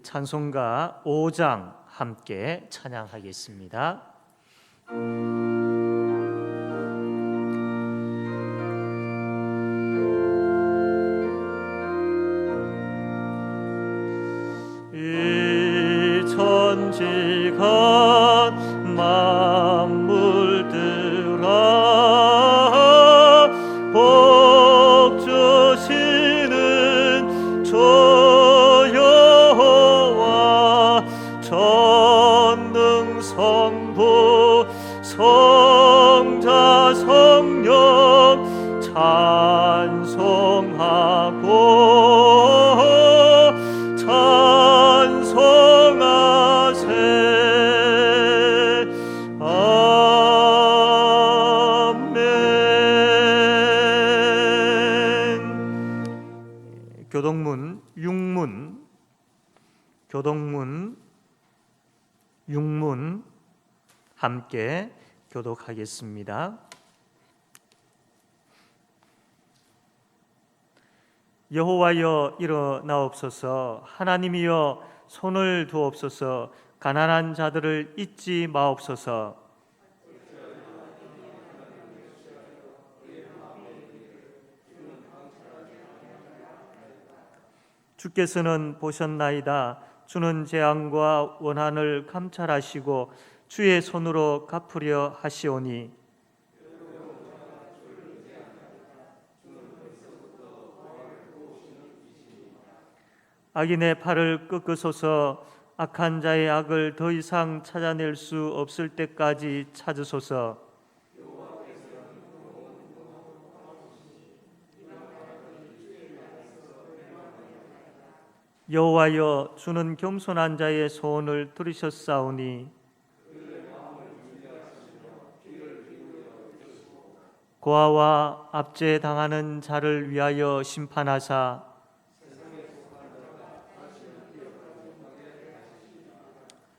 찬송가 5장 함께 찬양하겠습니다. 이 천지가 만물들아 복 주시는 주 여호와 전능성부 성자 성령 찬송하고 찬송하세. 아멘. 교동문 6문 함께 교독하겠습니다. 여호와여 일어나옵소서. 하나님이여 손을 두옵소서. 가난한 자들을 잊지 마옵소서. 주께서는 보셨나이다. 주는 재앙과 원한을 감찰하시고 주의 손으로 갚으려 하시오니 악인의 팔을 꺾으소서. 악한 자의 악을 더 이상 찾아낼 수 없을 때까지 찾으소서. 여호와여 주는 겸손한 자의 소원을 들으셨사오니 고아와 압제당하는 자를 위하여 심판하사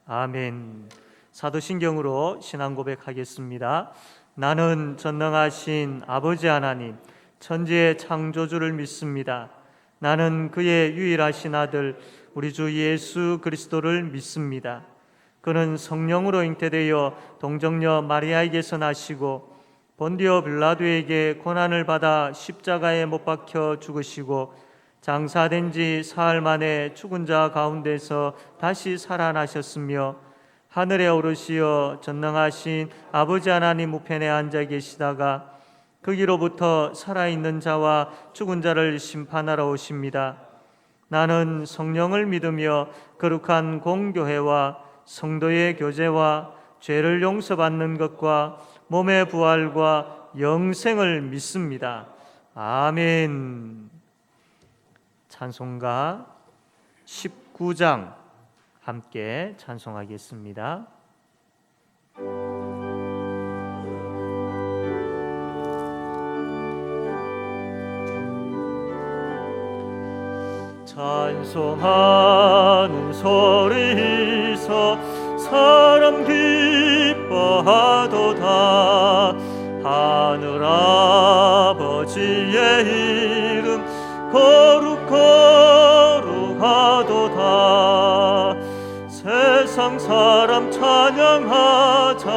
아멘. 사도신경으로 신앙 고백하겠습니다. 나는 전능하신 아버지 하나님 천지의 창조주를 믿습니다. 나는 그의 유일하신 아들 우리 주 예수 그리스도를 믿습니다. 그는 성령으로 잉태되어 동정녀 마리아에게서 나시고 본디오 빌라도에게 고난을 받아 십자가에 못 박혀 죽으시고 장사된 지 사흘 만에 죽은 자 가운데서 다시 살아나셨으며 하늘에 오르시어 전능하신 아버지 하나님 우편에 앉아 계시다가 거기로부터 살아있는 자와 죽은 자를 심판하러 오십니다. 나는 성령을 믿으며 거룩한 공교회와 성도의 교제와 죄를 용서받는 것과 몸의 부활과 영생을 믿습니다. 아멘. 찬송가 19장 함께 찬송하겠습니다. 찬송하는 소리서 사람 기뻐하도다. 하늘 아버지의 이름 거룩하도다. 세상 사람 찬양하자.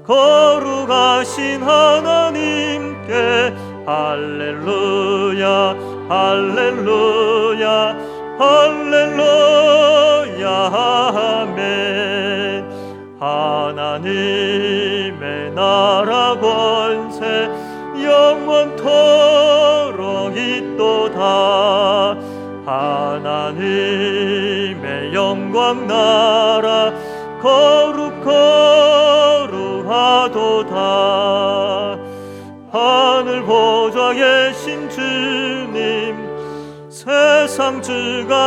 거룩하신 하나님께 할렐루야 할렐루야 할렐루야 아멘. 하나님의 나라 권세 영원토록 있도다. 하나님의 영광 나라 거룩하도다. 하늘 보좌 계신 주님 세상 주관하시도다.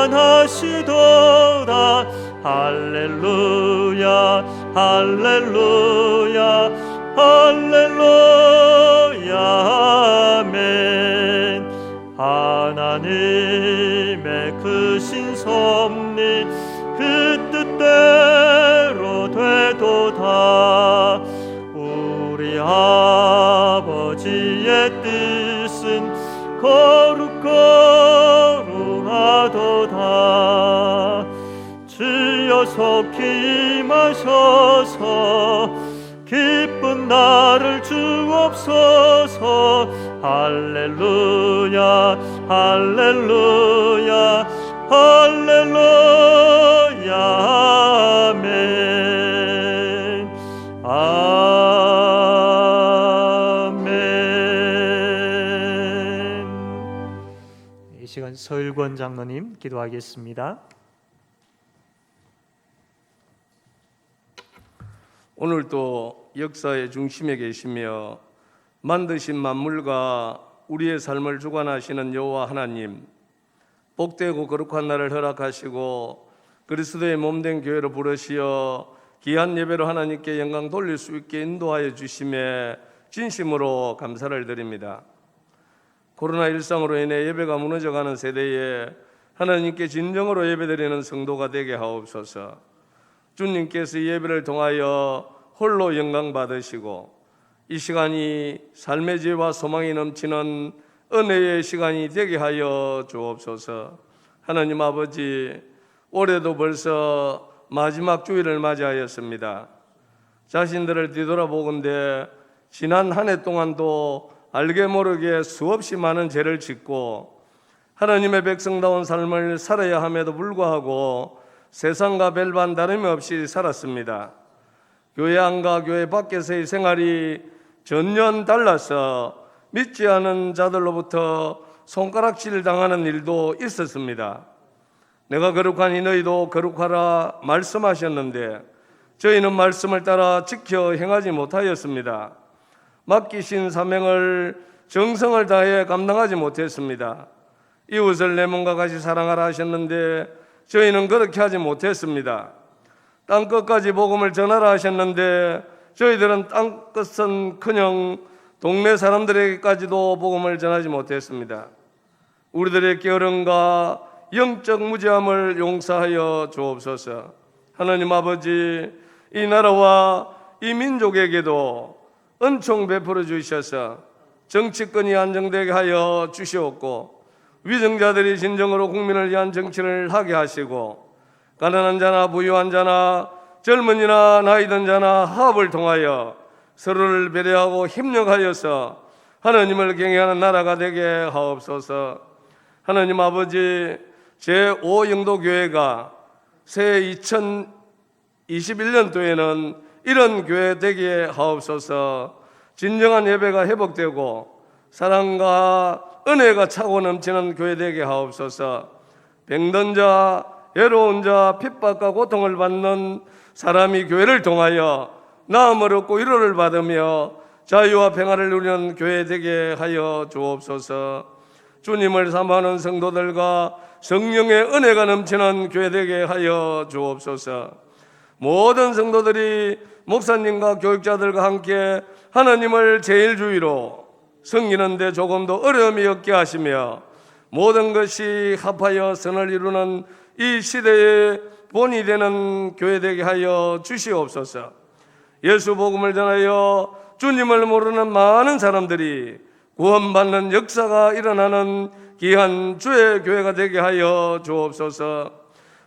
할렐루야 할렐루야 할렐루야 아멘. 하나님의 크신 섭리 그 뜻대로 되도다. 우리 아버지의 뜻은 거룩하도다. 속히 임하셔서 기쁜 나를 주옵소서. 할렐루야 할렐루야 할렐루야 아멘 아멘. 이 시간 서일권 장로님 기도하겠습니다. 오늘도 역사의 중심에 계시며 만드신 만물과 우리의 삶을 주관하시는 여호와 하나님, 복되고 거룩한 날을 허락하시고 그리스도의 몸된 교회로 부르시어 귀한 예배로 하나님께 영광 돌릴 수 있게 인도하여 주심에 진심으로 감사를 드립니다. 코로나 일상으로 인해 예배가 무너져가는 세대에 하나님께 진정으로 예배드리는 성도가 되게 하옵소서. 주님께서 예배를 통하여 홀로 영광 받으시고 이 시간이 삶의 지혜와 소망이 넘치는 은혜의 시간이 되게 하여 주옵소서. 하나님 아버지, 올해도 벌써 마지막 주일을 맞이하였습니다. 자신들을 뒤돌아보건대 지난 한 해 동안도 알게 모르게 수없이 많은 죄를 짓고 하나님의 백성다운 삶을 살아야 함에도 불구하고 세상과 별반 다름이 없이 살았습니다. 교회 안과 교회 밖에서의 생활이 전혀 달라서 믿지 않은 자들로부터 손가락질 당하는 일도 있었습니다. 내가 거룩하니 너희도 거룩하라 말씀하셨는데 저희는 말씀을 따라 지켜 행하지 못하였습니다. 맡기신 사명을 정성을 다해 감당하지 못했습니다. 이웃을 내 몸과 같이 사랑하라 하셨는데 저희는 그렇게 하지 못했습니다. 땅끝까지 복음을 전하라 하셨는데 저희들은 땅끝은커녕 동네 사람들에게까지도 복음을 전하지 못했습니다. 우리들의 게으름과 영적 무지함을 용서하여 주옵소서. 하나님 아버지, 이 나라와 이 민족에게도 은총 베풀어 주셔서 정치권이 안정되게 하여 주시옵고 위정자들이 진정으로 국민을 위한 정치를 하게 하시고 가난한 자나 부유한 자나 젊은이나 나이든 자나 화합을 통하여 서로를 배려하고 협력하여서 하나님을 경외하는 나라가 되게 하옵소서. 하나님 아버지, 제5영도교회가 새 2021년도에는 이런 교회 되게 하옵소서. 진정한 예배가 회복되고 사랑과 은혜가 차고 넘치는 교회 되게 하옵소서. 병든 자, 외로운 자, 핍박과 고통을 받는 사람이 교회를 통하여 나음을 얻고 위로를 받으며 자유와 평화를 누리는 교회 되게 하여 주옵소서. 주님을 사모하는 성도들과 성령의 은혜가 넘치는 교회 되게 하여 주옵소서. 모든 성도들이 목사님과 교육자들과 함께 하나님을 제일 주위로 섬기는데 조금도 어려움이 없게 하시며 모든 것이 합하여 선을 이루는 이 시대의 본이 되는 교회 되게 하여 주시옵소서. 예수 복음을 전하여 주님을 모르는 많은 사람들이 구원받는 역사가 일어나는 귀한 주의 교회가 되게 하여 주옵소서.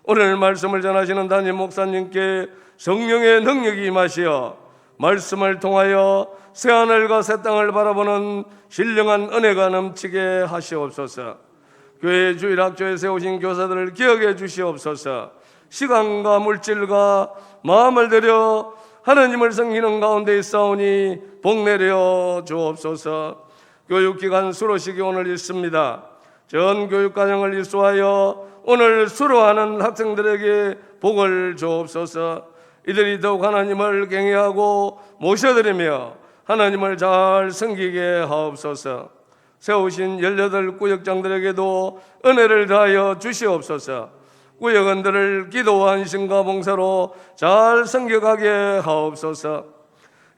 오늘 말씀을 전하시는 담임 목사님께 성령의 능력이 임하시어 말씀을 통하여 새하늘과 새 땅을 바라보는 신령한 은혜가 넘치게 하시옵소서. 교회 주일학교에 세우신 교사들을 기억해 주시옵소서. 시간과 물질과 마음을 들여 하나님을 섬기는 가운데 있사오니 복 내려 주옵소서. 교육기간 수료식이 오늘 있습니다. 전 교육과정을 이수하여 오늘 수료하는 학생들에게 복을 주옵소서. 이들이 더욱 하나님을 경외하고 모셔드리며 하나님을 잘 섬기게 하옵소서. 세우신 18구역장들에게도 은혜를 다하여 주시옵소서. 구역원들을 기도와 헌신과 봉사로 잘 섬겨가게 하옵소서.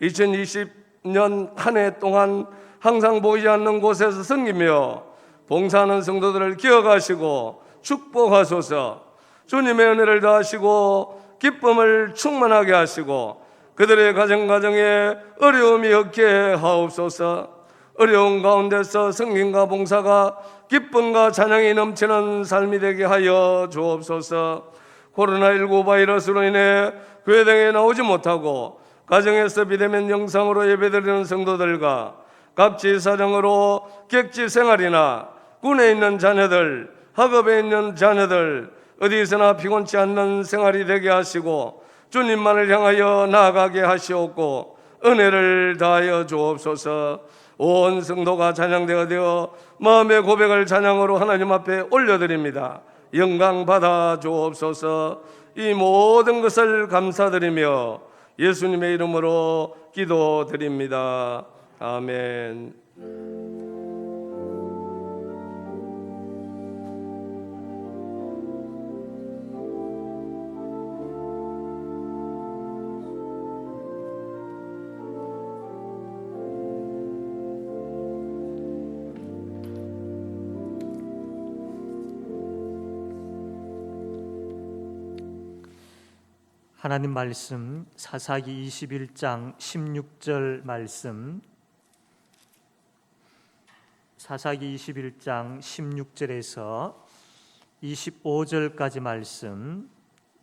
2020년 한 해 동안 항상 보이지 않는 곳에서 섬기며 봉사하는 성도들을 기억하시고 축복하소서. 주님의 은혜를 다하시고 기쁨을 충만하게 하시고 그들의 가정에 어려움이 없게 하옵소서. 어려운 가운데서 성김과 봉사가 기쁨과 찬양이 넘치는 삶이 되게 하여 주옵소서. 코로나19 바이러스로 인해 교회 등에 나오지 못하고 가정에서 비대면 영상으로 예배드리는 성도들과 각지 사정으로 객지 생활이나 군에 있는 자녀들, 학업에 있는 자녀들, 어디서나 피곤치 않는 생활이 되게 하시고 주님만을 향하여 나아가게 하시옵고 은혜를 다하여 주옵소서. 온 성도가 찬양되어 마음의 고백을 찬양으로 하나님 앞에 올려드립니다. 영광 받아 주옵소서. 이 모든 것을 감사드리며 예수님의 이름으로 기도드립니다. 아멘. 하나님 말씀 사사기 21장 16절 말씀, 사사기 21장 16절에서 25절까지 말씀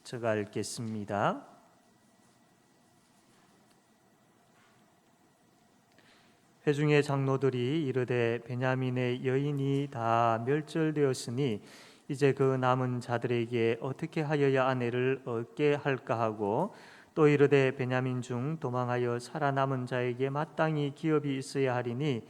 제가 읽겠습니다. 회중의 장로들이 이르되 베냐민의 여인이 다 멸절되었으니 이제 그 남은 자들에게 어떻게 하여야 아내를 얻게 할까 하고, 또 이르되 베냐민 중 도망하여 살아남은 자에게 마땅히 기업이 있어야 하리니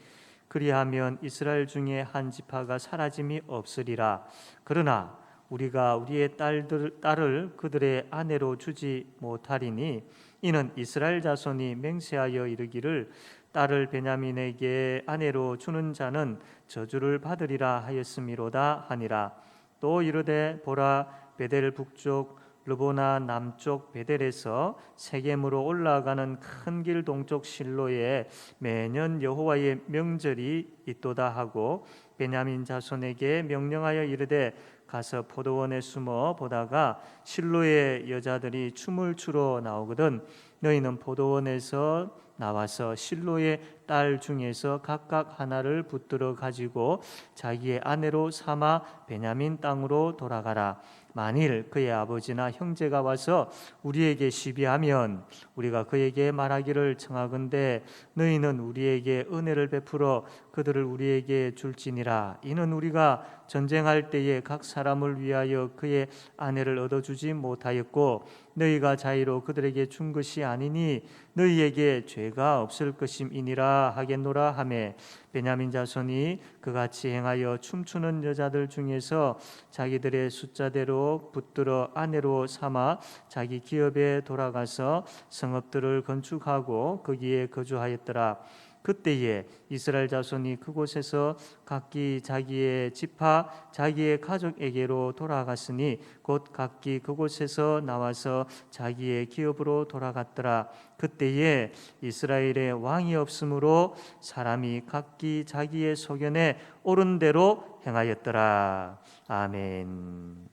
그리하면 이스라엘 중에 한 지파가 사라짐이 없으리라. 그러나 우리가 우리의 딸을 그들의 아내로 주지 못하리니 이는 이스라엘 자손이 맹세하여 이르기를 딸을 베냐민에게 아내로 주는 자는 저주를 받으리라 하였음이로다 하니라. 또 이르되 보라, 베델 북쪽 르보나 남쪽 베델에서 세겜으로 올라가는 큰 길 동쪽 실로에 매년 여호와의 명절이 있도다 하고 베냐민 자손에게 명령하여 이르되 가서 포도원에 숨어 보다가 실로의 여자들이 춤을 추러 나오거든 너희는 포도원에서 나와서 실로의 딸 중에서 각각 하나를 붙들어 가지고 자기의 아내로 삼아 베냐민 땅으로 돌아가라. 만일 그의 아버지나 형제가 와서 우리에게 시비하면 우리가 그에게 말하기를 청하건대 너희는 우리에게 은혜를 베풀어 그들을 우리에게 줄지니라. 이는 우리가 전쟁할 때에 각 사람을 위하여 그의 아내를 얻어주지 못하였고 너희가 자의로 그들에게 준 것이 아니니 너희에게 죄가 없을 것임이니라 하겠노라 하매 베냐민 자손이 그같이 행하여 춤추는 여자들 중에서 자기들의 숫자대로 붙들어 아내로 삼아 자기 기업에 돌아가서 성읍들을 건축하고 거기에 거주하였더라. 그때에 이스라엘 자손이 그곳에서 각기 자기의 지파 자기의 가족에게로 돌아갔으니 곧 각기 그곳에서 나와서 자기의 기업으로 돌아갔더라. 그때에 이스라엘에 왕이 없으므로 사람이 각기 자기의 소견에 옳은 대로 행하였더라. 아멘.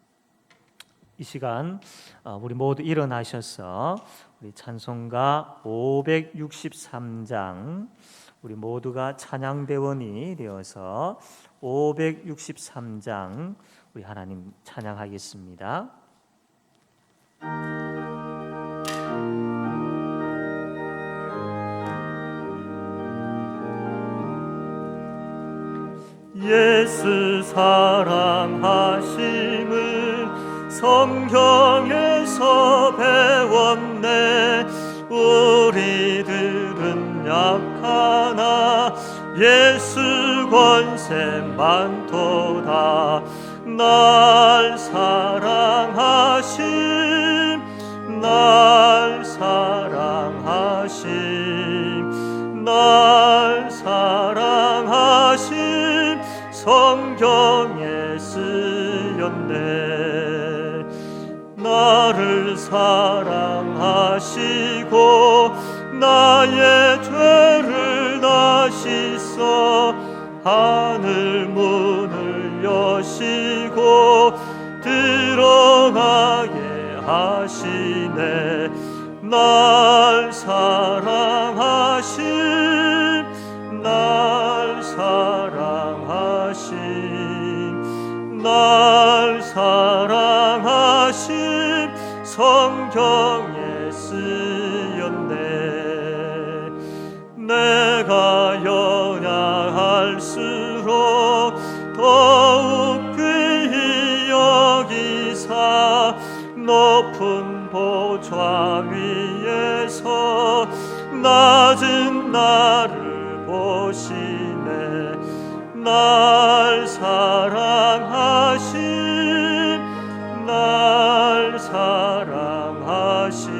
이 시간 우리 모두 일어나셔서 우리 찬송가 563장 우리 모두가 찬양대원이 되어서 563장 우리 하나님 찬양하겠습니다. 예수 사랑하심을 성경에서 배웠네. 우리들은 약하나 예수 권세 많도다. 날 사랑하심 날 사랑하심 날 사랑하심 성경에 쓰였네. 나를 사랑하시고 나의 죄를 다 씻어 하늘 문을 여시고 들어가게 하시네. 날 사랑하심 날 사랑하심 날 사랑하심 내가 연약할수록 더욱 귀히 여기사 높은 보좌 위에서 낮은 나를 보시네. 날 사랑하심, 날 사랑하심,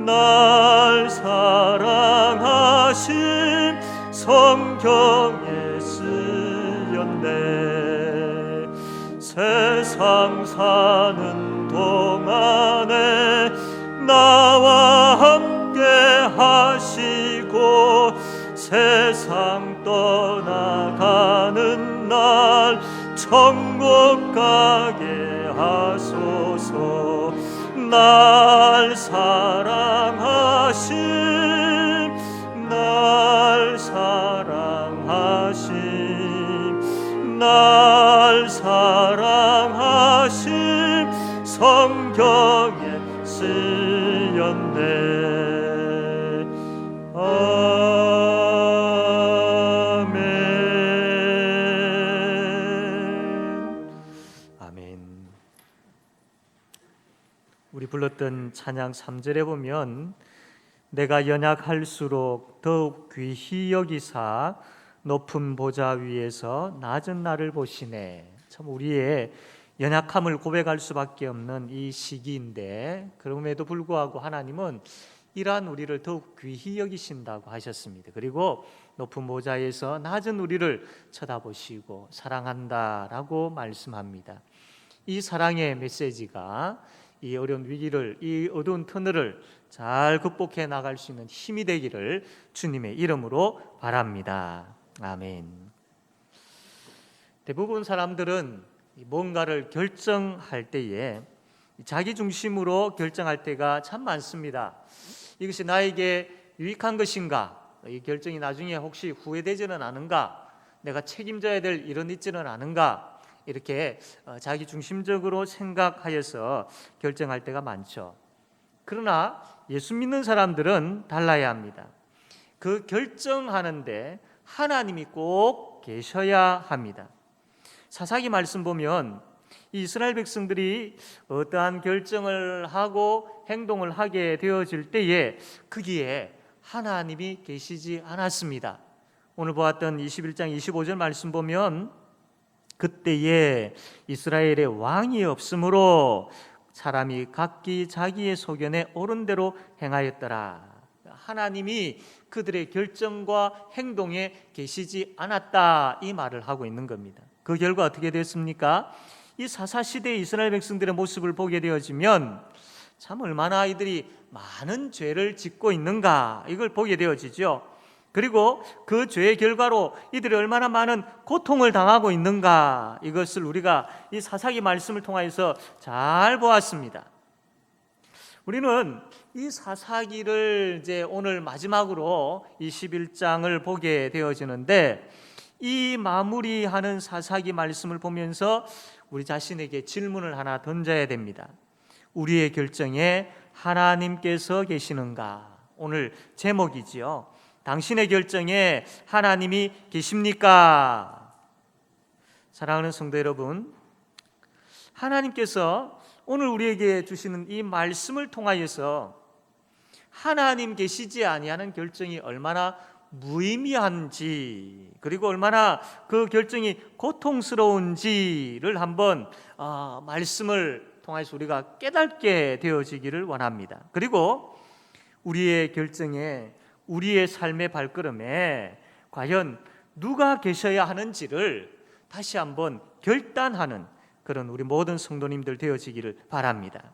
날 사랑하심, 성경에 쓰였네. 세상 사는 동안에 나와 함께 하시고 세상 떠나가는 날 천국 가게 하소서. 날 사랑하심, 날 사랑하심, 날 사랑하심, 성경에 쓰였네. 우리 불렀던 찬양 3절에 보면 내가 연약할수록 더욱 귀히 여기사 높은 보좌 위에서 낮은 나를 보시네. 참 우리의 연약함을 고백할 수밖에 없는 이 시기인데 그럼에도 불구하고 하나님은 이러한 우리를 더욱 귀히 여기신다고 하셨습니다. 그리고 높은 보좌에서 낮은 우리를 쳐다보시고 사랑한다라고 말씀합니다. 이 사랑의 메시지가 이 어려운 위기를, 이 어두운 터널을 잘 극복해 나갈 수 있는 힘이 되기를 주님의 이름으로 바랍니다. 아멘. 대부분 사람들은 뭔가를 결정할 때에 자기 중심으로 결정할 때가 참 많습니다. 이것이 나에게 유익한 것인가? 이 결정이 나중에 혹시 후회되지는 않은가? 내가 책임져야 될 일은 있지는 않은가? 이렇게 자기 중심적으로 생각하여서 결정할 때가 많죠. 그러나 예수 믿는 사람들은 달라야 합니다. 그 결정하는데 하나님이 꼭 계셔야 합니다. 사사기 말씀 보면 이스라엘 백성들이 어떠한 결정을 하고 행동을 하게 되어질 때에 거기에 하나님이 계시지 않았습니다. 오늘 보았던 21장 25절 말씀 보면 그때에 이스라엘의 왕이 없으므로 사람이 각기 자기의 소견에 옳은 대로 행하였더라. 하나님이 그들의 결정과 행동에 계시지 않았다, 이 말을 하고 있는 겁니다. 그 결과 어떻게 됐습니까? 이 사사시대의 이스라엘 백성들의 모습을 보게 되어지면 참 얼마나 이들이 많은 죄를 짓고 있는가, 이걸 보게 되어지죠. 그리고 그 죄의 결과로 이들이 얼마나 많은 고통을 당하고 있는가, 이것을 우리가 이 사사기 말씀을 통하여서 잘 보았습니다. 우리는 이 사사기를 이제 오늘 마지막으로 21장을 보게 되어지는데 이 마무리하는 사사기 말씀을 보면서 우리 자신에게 질문을 하나 던져야 됩니다. 우리의 결정에 하나님께서 계시는가? 오늘 제목이지요. 당신의 결정에 하나님이 계십니까? 사랑하는 성도 여러분, 하나님께서 오늘 우리에게 주시는 이 말씀을 통하여서 하나님 계시지 아니하는 결정이 얼마나 무의미한지, 그리고 얼마나 그 결정이 고통스러운지를 한번 말씀을 통해서 우리가 깨닫게 되어지기를 원합니다. 그리고 우리의 결정에, 우리의 삶의 발걸음에 과연 누가 계셔야 하는지를 다시 한번 결단하는 그런 우리 모든 성도님들 되어지기를 바랍니다.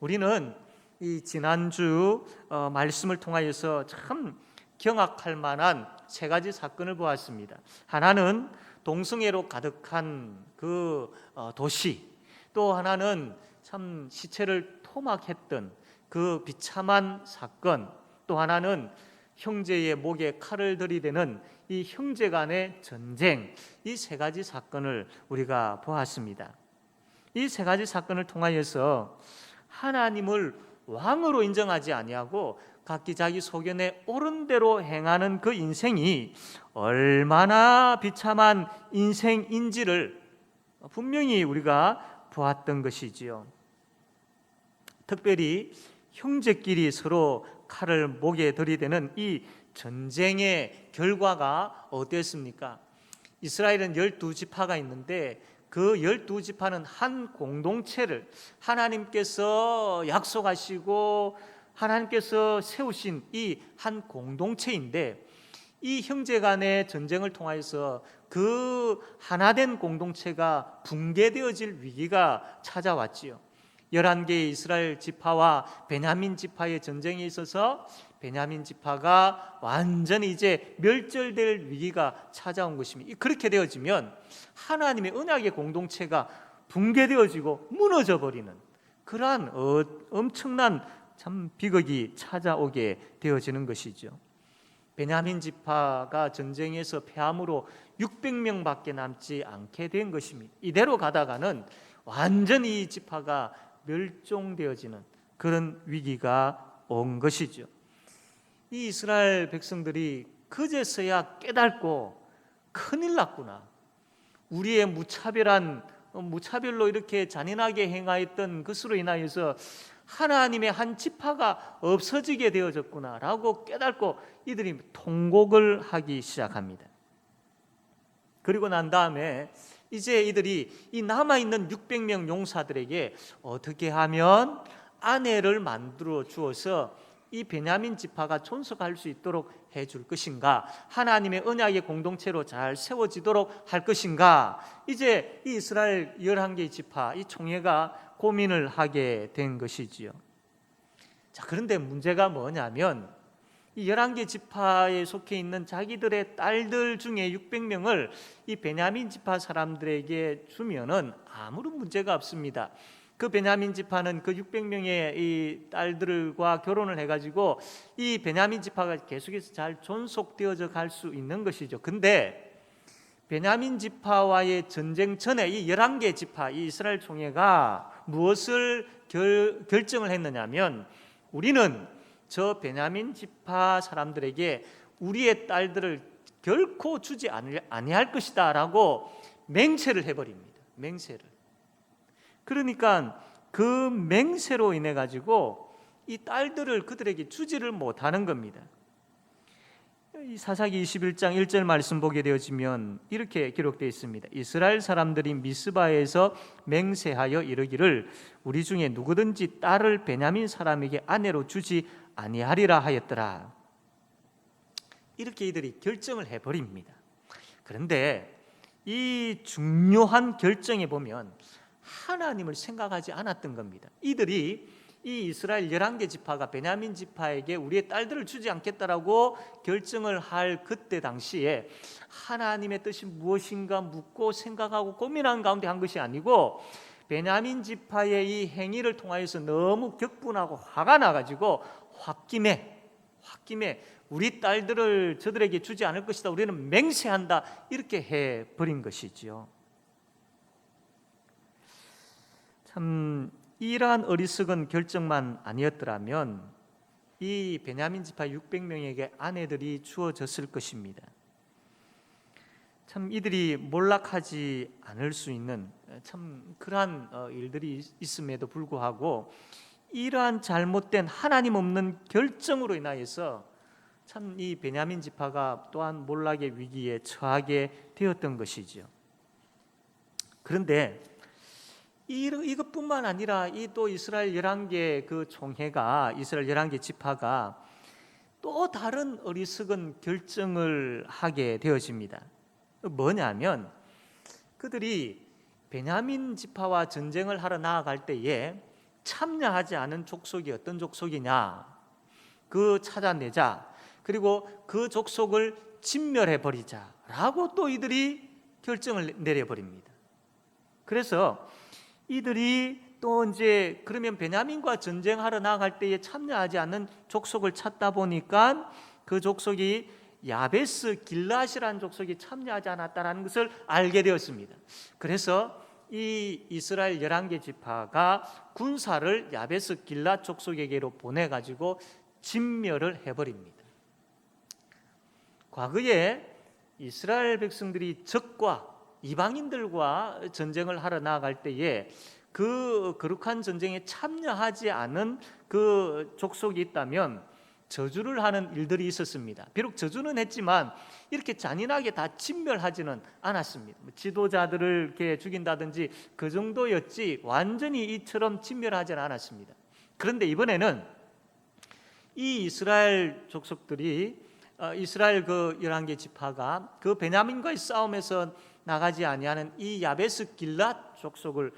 우리는 이 지난주 말씀을 통하여서 참 경악할 만한 세 가지 사건을 보았습니다. 하나는 동성애로 가득한 그 도시, 또 하나는 참 시체를 토막했던 그 비참한 사건, 또 하나는 형제의 목에 칼을 들이대는 이 형제 간의 전쟁, 이 세 가지 사건을 우리가 보았습니다. 이 세 가지 사건을 통하여서 하나님을 왕으로 인정하지 아니하고 각기 자기 소견에 옳은 대로 행하는 그 인생이 얼마나 비참한 인생인지를 분명히 우리가 보았던 것이지요. 특별히 형제끼리 서로 칼을 목에 들이대는 이 전쟁의 결과가 어땠습니까? 이스라엘은 12지파가 있는데 그 12지파는 한 공동체를 하나님께서 약속하시고 하나님께서 세우신 이 한 공동체인데, 이 형제 간의 전쟁을 통하여서 그 하나된 공동체가 붕괴되어질 위기가 찾아왔지요. 11개의 이스라엘 지파와 베냐민 지파의 전쟁에 있어서 베냐민 지파가 완전히 이제 멸절될 위기가 찾아온 것입니다. 그렇게 되어지면 하나님의 언약의 공동체가 붕괴되어지고 무너져 버리는 그러한 엄청난 참 비극이 찾아오게 되어지는 것이죠. 베냐민 지파가 전쟁에서 패함으로 600명밖에 남지 않게 된 것입니다. 이대로 가다가는 완전히 이 지파가 멸종되어지는 그런 위기가 온 것이죠. 이 이스라엘 백성들이 그제서야 깨닫고 큰일 났구나. 우리의 무차별로 이렇게 잔인하게 행하였던 것으로 인하여서 하나님의 한 지파가 없어지게 되어졌구나라고 깨닫고 이들이 통곡을 하기 시작합니다. 그리고 난 다음에 이제 이들이 이 남아있는 600명 용사들에게 어떻게 하면 아내를 만들어 주어서 이 베냐민 지파가 존속할 수 있도록 해줄 것인가, 하나님의 언약의 공동체로 잘 세워지도록 할 것인가, 이제 이 이스라엘 11개의 지파 이 총회가 고민을 하게 된 것이지요. 자, 그런데 문제가 뭐냐면 이 11개 지파에 속해 있는 자기들의 딸들 중에 600명을 이 베냐민 지파 사람들에게 주면은 아무런 문제가 없습니다. 그 베냐민 지파는 그 600명의 이 딸들과 결혼을 해가지고 이 베냐민 지파가 계속해서 잘 존속되어져 갈 수 있는 것이죠. 근데 베냐민 지파와의 전쟁 전에 이 11개 지파, 이 이스라엘 총회가 무엇을 결정을 했느냐면, 우리는 저 베냐민 지파 사람들에게 우리의 딸들을 결코 주지 아니할 것이다 라고 맹세를 해버립니다. 맹세를. 그러니까 그 맹세로 인해 가지고 이 딸들을 그들에게 주지를 못하는 겁니다. 이 사사기 21장 1절 말씀 보게 되어지면 이렇게 기록되어 있습니다. 이스라엘 사람들이 미스바에서 맹세하여 이르기를 우리 중에 누구든지 딸을 베냐민 사람에게 아내로 주지 아니하리라 하였더라. 이렇게 이들이 결정을 해버립니다. 그런데 이 중요한 결정에 보면 하나님을 생각하지 않았던 겁니다. 이들이 이 이스라엘 11개 지파가 베냐민 지파에게 우리의 딸들을 주지 않겠다라고 결정을 할 그때 당시에 하나님의 뜻이 무엇인가 묻고 생각하고 고민한 가운데 한 것이 아니고, 베냐민 지파의 이 행위를 통하여서 너무 격분하고 화가 나가지고 홧김에 우리 딸들을 저들에게 주지 않을 것이다, 우리는 맹세한다, 이렇게 해버린 것이지요. 참 이러한 어리석은 결정만 아니었더라면 이 베냐민 지파 600명에게 아내들이 주어졌을 것입니다. 참 이들이 몰락하지 않을 수 있는 참 그러한 일들이 있음에도 불구하고 이러한 잘못된 하나님 없는 결정으로 인하여서 참 이 베냐민 지파가 또한 몰락의 위기에 처하게 되었던 것이죠. 그런데 이것뿐만 아니라 이 또 이스라엘 11개 그 총회가, 이스라엘 11개 지파가 또 다른 어리석은 결정을 하게 되어집니다. 뭐냐면 그들이 베냐민 지파와 전쟁을 하러 나아갈 때에 참여하지 않은 족속이 어떤 족속이냐, 그 찾아내자, 그리고 그 족속을 진멸해 버리자라고 또 이들이 결정을 내려버립니다. 그래서 이들이 또 이제 그러면 베냐민과 전쟁하러 나아갈 때에 참여하지 않는 족속을 찾다 보니까 그 족속이 야베스 길앗이라는 족속이 참여하지 않았다는 것을 알게 되었습니다. 그래서 이 이스라엘 11개 지파가 군사를 야베스 길앗 족속에게로 보내가지고 진멸을 해버립니다. 과거에 이스라엘 백성들이 적과 이방인들과 전쟁을 하러 나아갈 때에 그 거룩한 전쟁에 참여하지 않은 그 족속이 있다면 저주를 하는 일들이 있었습니다. 비록 저주는 했지만 이렇게 잔인하게 다 진멸하지는 않았습니다. 지도자들을 이렇게 죽인다든지 그 정도였지 완전히 이처럼 진멸하지는 않았습니다. 그런데 이번에는 이 이스라엘 족속들이 이스라엘 그 11개 지파가 그 베냐민과의 싸움에서 나가지 아니하는 이 야베스 길랏 족속을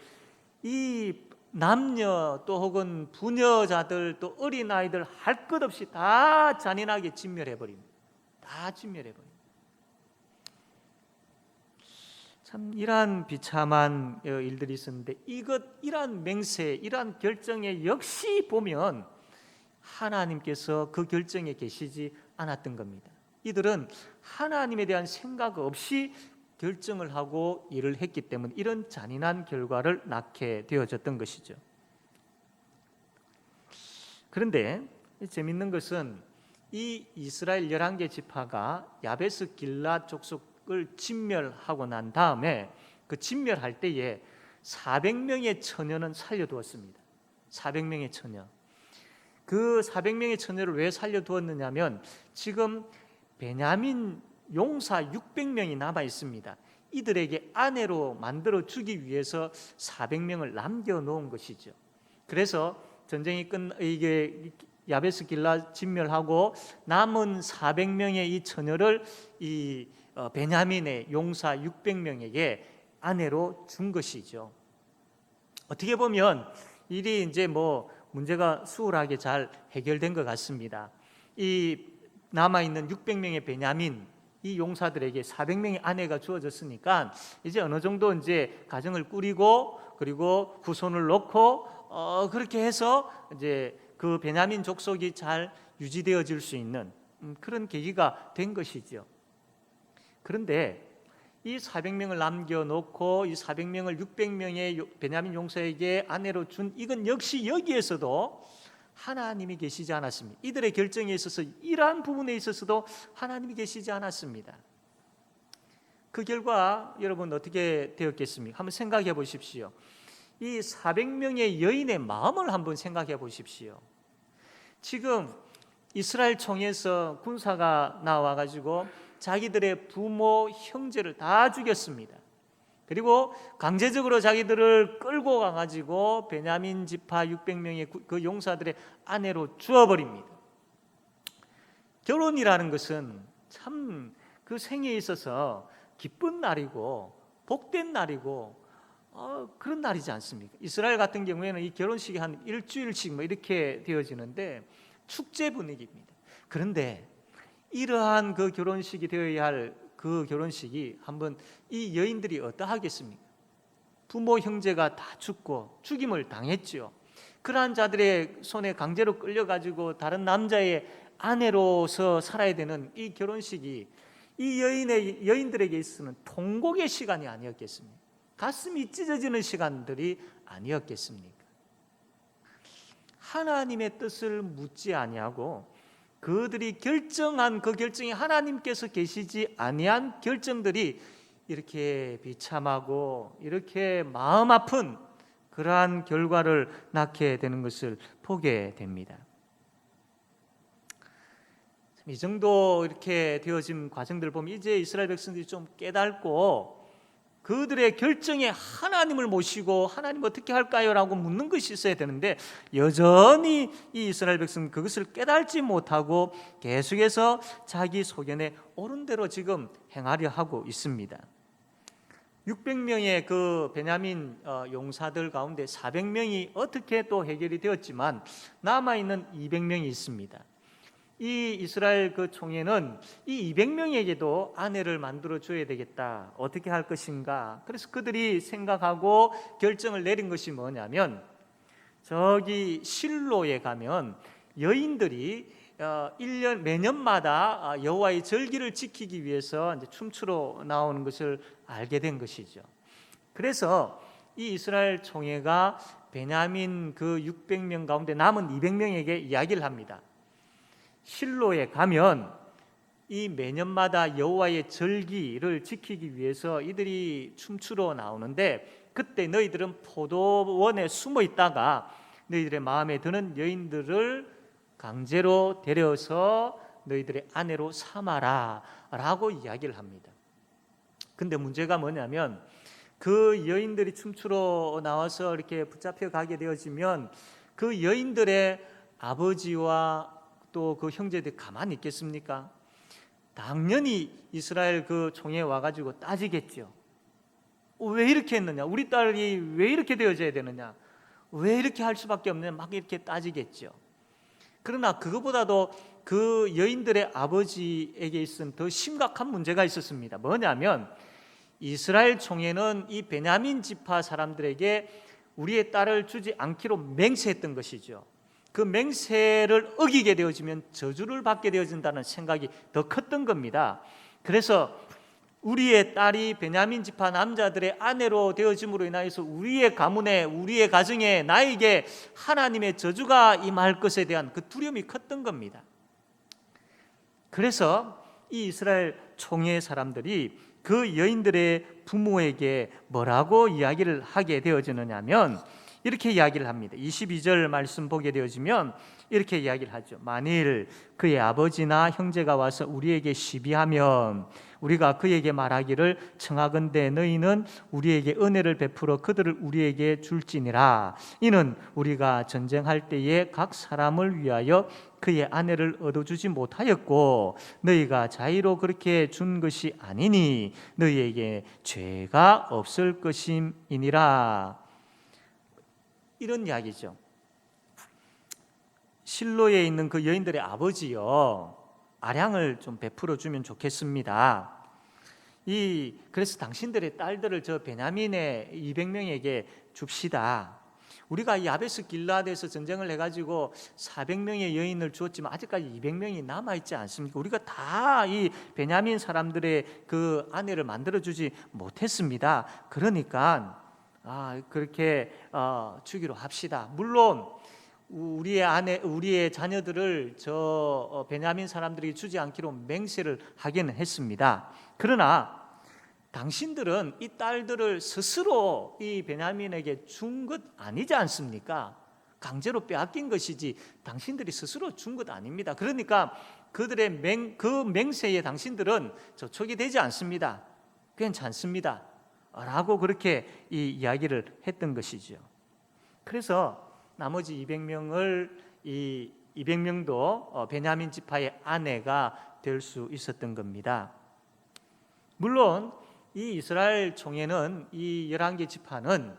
이 남녀 또 혹은 부녀자들 또 어린아이들 할 것 없이 다 잔인하게 진멸해버립니다. 다 진멸해버립니다. 참 이러한 비참한 일들이 있었는데 이러한 맹세, 이러한 결정에 역시 보면 하나님께서 그 결정에 계시지 않았던 겁니다. 이들은 하나님에 대한 생각 없이 결정을 하고 일을 했기 때문에 이런 잔인한 결과를 낳게 되어졌던 것이죠. 그런데 재밌는 것은 이 이스라엘 11개 지파가 야베스 길랏 족속을 진멸하고 난 다음에 그 진멸할 때에 400명의 처녀는 살려두었습니다. 400명의 처녀. 그 400명의 처녀를 왜 살려두었느냐면 지금 베냐민 용사 600명이 남아 있습니다. 이들에게 아내로 만들어 주기 위해서 400명을 남겨놓은 것이죠. 그래서 전쟁이 이게 야베스 길랏 진멸하고 남은 400명의 이 처녀를 이 베냐민의 용사 600명에게 아내로 준 것이죠. 어떻게 보면 일이 이제 문제가 수월하게 잘 해결된 것 같습니다. 이 남아 있는 600명의 베냐민 이 용사들에게 400명의 아내가 주어졌으니까 이제 어느 정도 이제 가정을 꾸리고 그리고 후손을 놓고 그렇게 해서 이제 그 베냐민 족속이 잘 유지되어질 수 있는 그런 계기가 된 것이죠. 그런데 이 400명을 남겨놓고 이 400명을 600명의 베냐민 용사에게 아내로 준 이건 역시 여기에서도 하나님이 계시지 않았습니다. 이들의 결정에 있어서 이러한 부분에 있어서도 하나님이 계시지 않았습니다. 그 결과 여러분 어떻게 되었겠습니까? 한번 생각해 보십시오. 이 400명의 여인의 마음을 한번 생각해 보십시오. 지금 이스라엘 총에서 군사가 나와가지고 자기들의 부모, 형제를 다 죽였습니다. 그리고 강제적으로 자기들을 끌고 가가지고 베냐민 지파 600명의 그 용사들의 아내로 주어버립니다. 결혼이라는 것은 참 그 생에 있어서 기쁜 날이고 복된 날이고 그런 날이지 않습니까? 이스라엘 같은 경우에는 이 결혼식이 한 일주일씩 이렇게 되어지는데 축제 분위기입니다. 그런데 이러한 그 결혼식이 되어야 할 그 결혼식이 한번 이 여인들이 어떠하겠습니까? 부모 형제가 다 죽고 죽임을 당했죠. 그러한 자들의 손에 강제로 끌려가지고 다른 남자의 아내로서 살아야 되는 이 결혼식이 이 여인들에게 있어서는 통곡의 시간이 아니었겠습니까? 가슴이 찢어지는 시간들이 아니었겠습니까? 하나님의 뜻을 묻지 아니하고 그들이 결정한 그 결정이 하나님께서 계시지 아니한 결정들이 이렇게 비참하고 이렇게 마음 아픈 그러한 결과를 낳게 되는 것을 보게 됩니다. 이 정도 이렇게 되어진 과정들을 보면 이제 이스라엘 백성들이 좀 깨닫고 그들의 결정에 하나님을 모시고 하나님 어떻게 할까요? 라고 묻는 것이 있어야 되는데 여전히 이 이스라엘 백성은 그것을 깨달지 못하고 계속해서 자기 소견에 옳은 대로 지금 행하려 하고 있습니다. 600명의 그 베냐민 용사들 가운데 400명이 어떻게 또 해결이 되었지만 남아있는 200명이 있습니다. 이 이스라엘 그 총회는 이 200명에게도 아내를 만들어 줘야 되겠다. 어떻게 할 것인가? 그래서 그들이 생각하고 결정을 내린 것이 뭐냐면 저기 실로에 가면 여인들이 1년 매년마다 여호와의 절기를 지키기 위해서 이제 춤추러 나오는 것을 알게 된 것이죠. 그래서 이 이스라엘 총회가 베냐민 그 600명 가운데 남은 200명에게 이야기를 합니다. 실로에 가면 이 매년마다 여호와의 절기를 지키기 위해서 이들이 춤추러 나오는데, 그때 너희들은 포도원에 숨어 있다가 너희들의 마음에 드는 여인들을 강제로 데려서 너희들의 아내로 삼아라 라고 이야기를 합니다. 근데 문제가 뭐냐면, 그 여인들이 춤추러 나와서 이렇게 붙잡혀 가게 되어지면 그 여인들의 아버지와 또 그 형제들이 가만히 있겠습니까? 당연히 이스라엘 그 총회에 와가지고 따지겠죠. 왜 이렇게 했느냐? 우리 딸이 왜 이렇게 되어져야 되느냐? 왜 이렇게 할 수밖에 없느냐? 막 이렇게 따지겠죠. 그러나 그것보다도 그 여인들의 아버지에게 있은 더 심각한 문제가 있었습니다. 뭐냐면, 이스라엘 총회는 이 베냐민 지파 사람들에게 우리의 딸을 주지 않기로 맹세했던 것이죠. 그 맹세를 어기게 되어지면 저주를 받게 되어진다는 생각이 더 컸던 겁니다. 그래서 우리의 딸이 베냐민 지파 남자들의 아내로 되어짐으로 인하여서 우리의 가문에, 우리의 가정에, 나에게 하나님의 저주가 임할 것에 대한 그 두려움이 컸던 겁니다. 그래서 이 이스라엘 총회 사람들이 그 여인들의 부모에게 뭐라고 이야기를 하게 되어지느냐면, 이렇게 이야기를 합니다. 22절 말씀 보게 되어지면 이렇게 이야기를 하죠. 만일 그의 아버지나 형제가 와서 우리에게 시비하면 우리가 그에게 말하기를, 청하건대 너희는 우리에게 은혜를 베풀어 그들을 우리에게 줄지니라. 이는 우리가 전쟁할 때에 각 사람을 위하여 그의 아내를 얻어주지 못하였고 너희가 자의로 그렇게 준 것이 아니니 너희에게 죄가 없을 것임이니라. 이런 이야기죠. 실로에 있는 그 여인들의 아버지요, 아량을 좀 베풀어 주면 좋겠습니다. 그래서 당신들의 딸들을 저 베냐민의 200명에게 줍시다. 우리가 이 야베스 길라드에서 전쟁을 해가지고 400명의 여인을 주었지만 아직까지 200명이 남아있지 않습니까? 우리가 다 이 베냐민 사람들의 그 아내를 만들어주지 못했습니다. 그러니까 그렇게 주기로 합시다. 물론 우리의 자녀들을 저 베냐민 사람들이 주지 않기로 맹세를 하기는 했습니다. 그러나 당신들은 이 딸들을 스스로 이 베냐민에게 준 것 아니지 않습니까? 강제로 빼앗긴 것이지 당신들이 스스로 준 것 아닙니다. 그러니까 그들의 그 맹세에 당신들은 저촉이 되지 않습니다. 괜찮습니다 라고 그렇게 이 이야기를 했던 것이죠. 그래서 나머지 200명을 이 200명도 베냐민 지파의 아내가 될 수 있었던 겁니다. 물론 이 이스라엘 총회는, 이 11개 지파는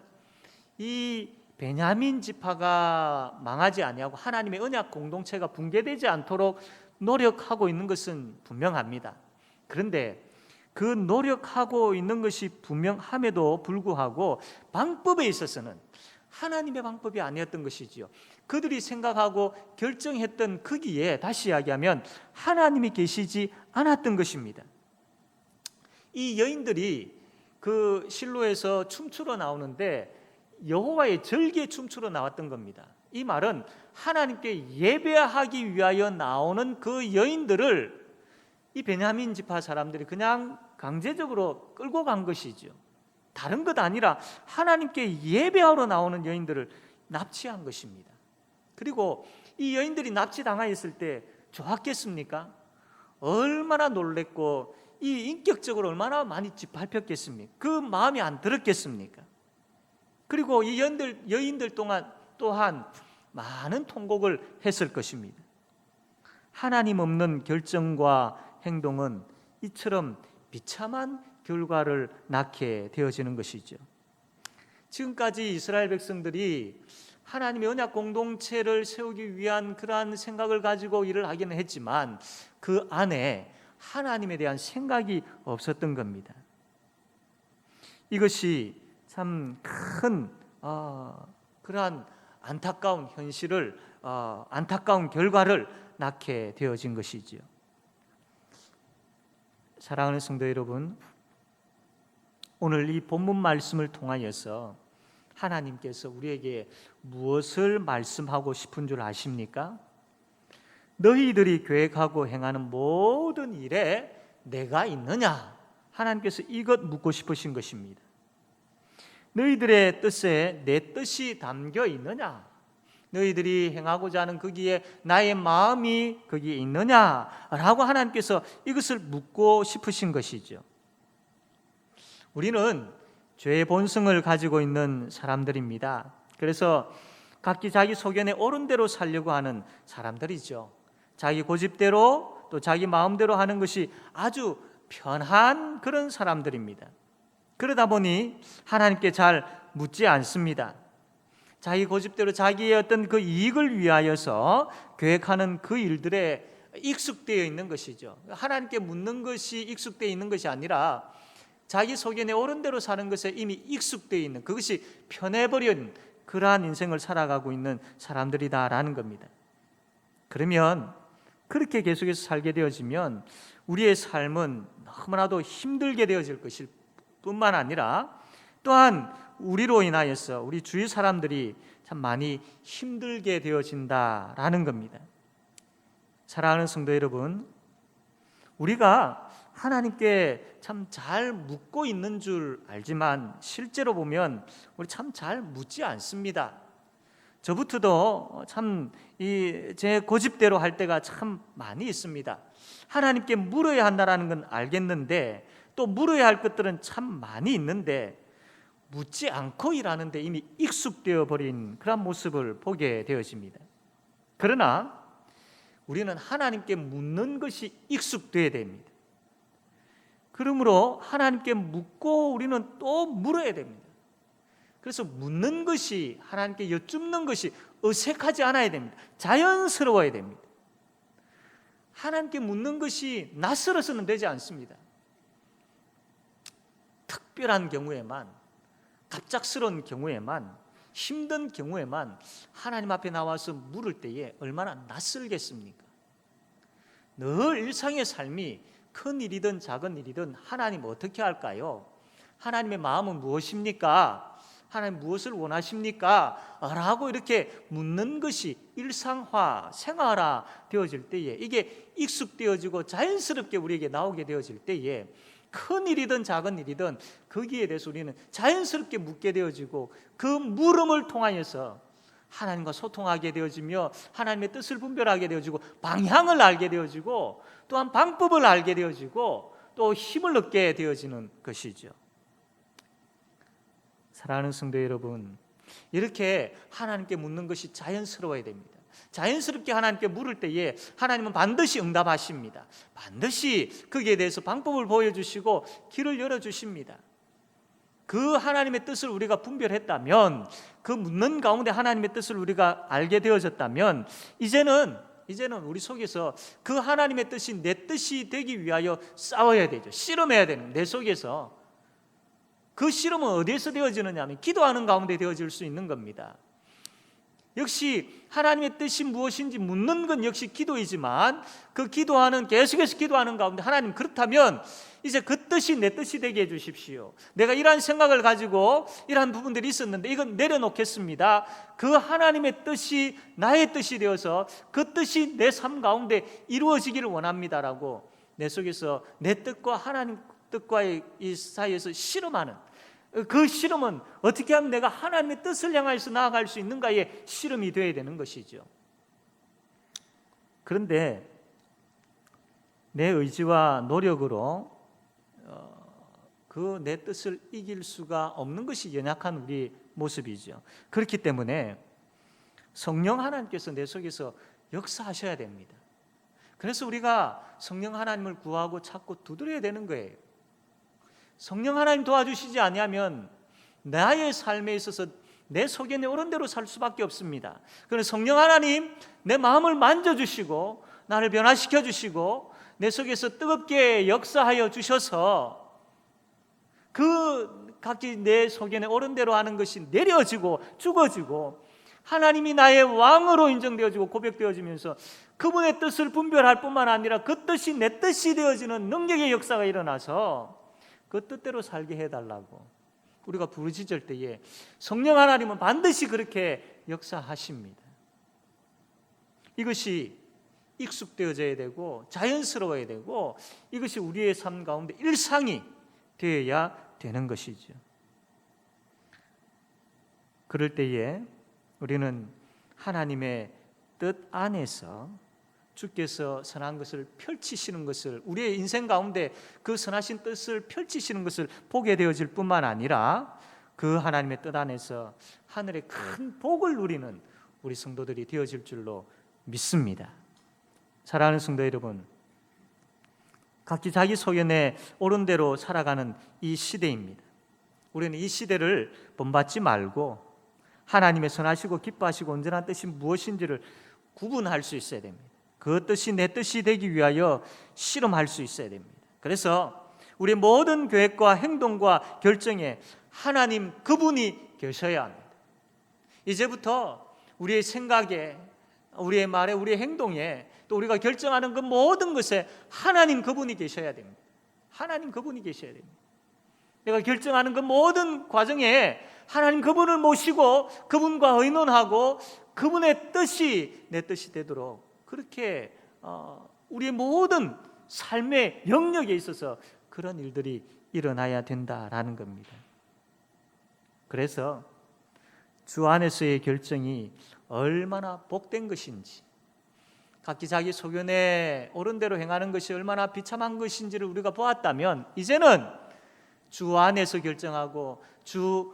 이 베냐민 지파가 망하지 아니하고 하나님의 언약 공동체가 붕괴되지 않도록 노력하고 있는 것은 분명합니다. 그런데 그 노력하고 있는 것이 분명함에도 불구하고 방법에 있어서는 하나님의 방법이 아니었던 것이지요. 그들이 생각하고 결정했던 거기에 다시 이야기하면 하나님이 계시지 않았던 것입니다. 이 여인들이 그 실로에서 춤추러 나오는데 여호와의 절기에 춤추러 나왔던 겁니다. 이 말은 하나님께 예배하기 위하여 나오는 그 여인들을 이 베냐민 지파 사람들이 그냥 강제적으로 끌고 간 것이죠. 다른 것 아니라 하나님께 예배하러 나오는 여인들을 납치한 것입니다. 그리고 이 여인들이 납치당하였을 때 좋았겠습니까? 얼마나 놀랬고 이 인격적으로 얼마나 많이 짓밟혔겠습니까? 그 마음이 안 들었겠습니까? 그리고 이 여인들 또한 많은 통곡을 했을 것입니다. 하나님 없는 결정과 행동은 이처럼 비참한 결과를 낳게 되어지는 것이죠. 지금까지 이스라엘 백성들이 하나님의 언약 공동체를 세우기 위한 그러한 생각을 가지고 일을 하기는 했지만 그 안에 하나님에 대한 생각이 없었던 겁니다. 이것이 참 큰 그러한 안타까운 현실을, 안타까운 결과를 낳게 되어진 것이지요. 사랑하는 성도 여러분, 오늘 이 본문 말씀을 통하여서 하나님께서 우리에게 무엇을 말씀하고 싶은 줄 아십니까? 너희들이 계획하고 행하는 모든 일에 내가 있느냐? 하나님께서 이것 묻고 싶으신 것입니다. 너희들의 뜻에 내 뜻이 담겨 있느냐? 너희들이 행하고자 하는 거기에 나의 마음이 거기에 있느냐라고 하나님께서 이것을 묻고 싶으신 것이죠. 우리는 죄의 본성을 가지고 있는 사람들입니다. 그래서 각기 자기 소견에 옳은 대로 살려고 하는 사람들이죠. 자기 고집대로 또 자기 마음대로 하는 것이 아주 편한 그런 사람들입니다. 그러다 보니 하나님께 잘 묻지 않습니다. 자기 고집대로 자기의 어떤 그 이익을 위하여서 계획하는 그 일들에 익숙되어 있는 것이죠. 하나님께 묻는 것이 익숙되어 있는 것이 아니라 자기 소견에 옳은 대로 사는 것에 이미 익숙되어 있는, 그것이 편해버린 그러한 인생을 살아가고 있는 사람들이다라는 겁니다. 그러면 그렇게 계속해서 살게 되어지면 우리의 삶은 너무나도 힘들게 되어질 것일 뿐만 아니라 또한 우리로 인하여서 우리 주위 사람들이 참 많이 힘들게 되어진다라는 겁니다. 사랑하는 성도 여러분, 우리가 하나님께 참 잘 묻고 있는 줄 알지만 실제로 보면 우리 참 잘 묻지 않습니다. 저부터도 참 제 고집대로 할 때가 참 많이 있습니다. 하나님께 물어야 한다는 건 알겠는데 또 물어야 할 것들은 참 많이 있는데 묻지 않고 일하는데 이미 익숙되어 버린 그런 모습을 보게 되어집니다. 그러나 우리는 하나님께 묻는 것이 익숙되어야 됩니다. 그러므로 하나님께 묻고 우리는 또 물어야 됩니다. 그래서 묻는 것이, 하나님께 여쭙는 것이 어색하지 않아야 됩니다. 자연스러워야 됩니다. 하나님께 묻는 것이 낯설어서는 되지 않습니다. 특별한 경우에만, 갑작스러운 경우에만, 힘든 경우에만 하나님 앞에 나와서 물을 때에 얼마나 낯설겠습니까? 늘 일상의 삶이 큰 일이든 작은 일이든 하나님 어떻게 할까요? 하나님의 마음은 무엇입니까? 하나님 무엇을 원하십니까? 라고 이렇게 묻는 것이 일상화, 생활화 되어질 때에 이게 익숙되어지고 자연스럽게 우리에게 나오게 되어질 때에 큰 일이든 작은 일이든 거기에 대해서 우리는 자연스럽게 묻게 되어지고 그 물음을 통하여서 하나님과 소통하게 되어지며 하나님의 뜻을 분별하게 되어지고 방향을 알게 되어지고 또한 방법을 알게 되어지고 또 힘을 얻게 되어지는 것이죠. 사랑하는 성도 여러분, 이렇게 하나님께 묻는 것이 자연스러워야 됩니다. 자연스럽게 하나님께 물을 때에 하나님은 반드시 응답하십니다. 반드시 거기에 대해서 방법을 보여주시고 길을 열어주십니다. 그 하나님의 뜻을 우리가 분별했다면, 그 묻는 가운데 하나님의 뜻을 우리가 알게 되어졌다면 이제는 우리 속에서 그 하나님의 뜻이 내 뜻이 되기 위하여 싸워야 되죠. 씨름해야 되는, 내 속에서. 그 씨름은 어디에서 되어지느냐 하면 기도하는 가운데 되어질 수 있는 겁니다. 역시 하나님의 뜻이 무엇인지 묻는 건 역시 기도이지만 그 기도하는, 계속해서 기도하는 가운데 하나님, 그렇다면 이제 그 뜻이 내 뜻이 되게 해주십시오. 내가 이러한 생각을 가지고 이러한 부분들이 있었는데 이건 내려놓겠습니다. 그 하나님의 뜻이 나의 뜻이 되어서 그 뜻이 내 삶 가운데 이루어지기를 원합니다라고 내 속에서 내 뜻과 하나님 뜻과의 이 사이에서 씨름하는, 그 씨름은 어떻게 하면 내가 하나님의 뜻을 향해서 나아갈 수 있는가의 씨름이 되어야 되는 것이죠. 그런데 내 의지와 노력으로 그 내 뜻을 이길 수가 없는 것이 연약한 우리 모습이죠. 그렇기 때문에 성령 하나님께서 내 속에서 역사하셔야 됩니다. 그래서 우리가 성령 하나님을 구하고 찾고 두드려야 되는 거예요. 성령 하나님 도와주시지 아니하면 나의 삶에 있어서 내 소견에 옳은 대로 살 수밖에 없습니다. 그래서 성령 하나님, 내 마음을 만져주시고 나를 변화시켜 주시고 내 속에서 뜨겁게 역사하여 주셔서 그 각기 내 소견에 옳은 대로 하는 것이 내려지고 죽어지고 하나님이 나의 왕으로 인정되어지고 고백되어지면서 그분의 뜻을 분별할 뿐만 아니라 그 뜻이 내 뜻이 되어지는 능력의 역사가 일어나서 그 뜻대로 살게 해달라고 우리가 부르짖을 때에 성령 하나님은 반드시 그렇게 역사하십니다. 이것이 익숙되어져야 되고 자연스러워야 되고 이것이 우리의 삶 가운데 일상이 되어야 되는 것이죠. 그럴 때에 우리는 하나님의 뜻 안에서 주께서 선한 것을 펼치시는 것을, 우리의 인생 가운데 그 선하신 뜻을 펼치시는 것을 보게 되어질 뿐만 아니라 그 하나님의 뜻 안에서 하늘의 큰 복을 누리는 우리 성도들이 되어질 줄로 믿습니다. 사랑하는 성도 여러분, 각기 자기 소견에 옳은 대로 살아가는 이 시대입니다. 우리는 이 시대를 본받지 말고 하나님의 선하시고 기뻐하시고 온전한 뜻이 무엇인지를 구분할 수 있어야 됩니다. 그 뜻이 내 뜻이 되기 위하여 실험할 수 있어야 됩니다. 그래서 우리의 모든 계획과 행동과 결정에 하나님 그분이 계셔야 합니다. 이제부터 우리의 생각에, 우리의 말에, 우리의 행동에, 또 우리가 결정하는 그 모든 것에 하나님 그분이 계셔야 됩니다. 하나님 그분이 계셔야 됩니다. 내가 결정하는 그 모든 과정에 하나님 그분을 모시고 그분과 의논하고 그분의 뜻이 내 뜻이 되도록 그렇게 우리의 모든 삶의 영역에 있어서 그런 일들이 일어나야 된다라는 겁니다. 그래서 주 안에서의 결정이 얼마나 복된 것인지, 각기 자기 소견에 옳은 대로 행하는 것이 얼마나 비참한 것인지를 우리가 보았다면, 이제는 주 안에서 결정하고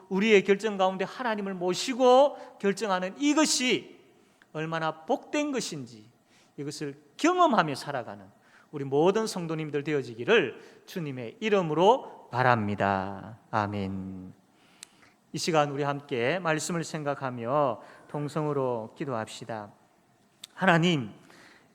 우리의 결정 가운데 하나님을 모시고 결정하는 이것이 얼마나 복된 것인지 이것을 경험하며 살아가는 우리 모든 성도님들 되어지기를 주님의 이름으로 바랍니다. 아멘. 이 시간 우리 함께 말씀을 생각하며 동성으로 기도합시다. 하나님,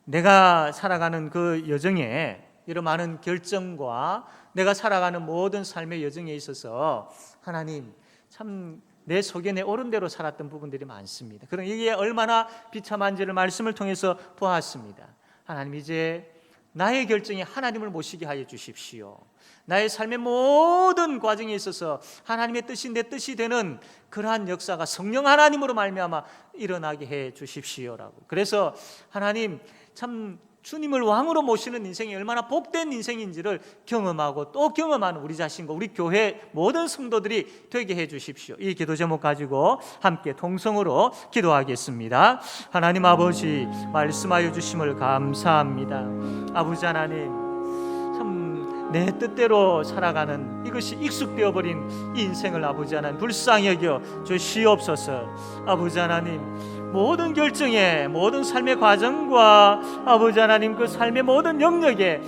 내가 살아가는 그 여정에 이런 많은 결정과 내가 살아가는 모든 삶의 여정에 있어서 하나님, 참 내 소견에 옳은 대로 살았던 부분들이 많습니다. 그럼 이게 얼마나 비참한지를 말씀을 통해서 보았습니다. 하나님, 이제 나의 결정이 하나님을 모시게 하여 주십시오. 나의 삶의 모든 과정에 있어서 하나님의 뜻이 내 뜻이 되는 그러한 역사가 성령 하나님으로 말미암아 일어나게 해 주십시오라고. 그래서 하나님, 참 주님을 왕으로 모시는 인생이 얼마나 복된 인생인지를 경험하고 또 경험하는 우리 자신과 우리 교회 모든 성도들이 되게 해 주십시오. 이 기도 제목 가지고 함께 동성으로 기도하겠습니다. 하나님 아버지, 말씀하여 주심을 감사합니다. 아버지 하나님, 참 내 뜻대로 살아가는 이것이 익숙되어 버린 이 인생을 아버지 하나님 불쌍히 여겨 주시옵소서. 아버지 하나님, 모든 결정에, 모든 삶의 과정과 아버지 하나님 그 삶의 모든 영역에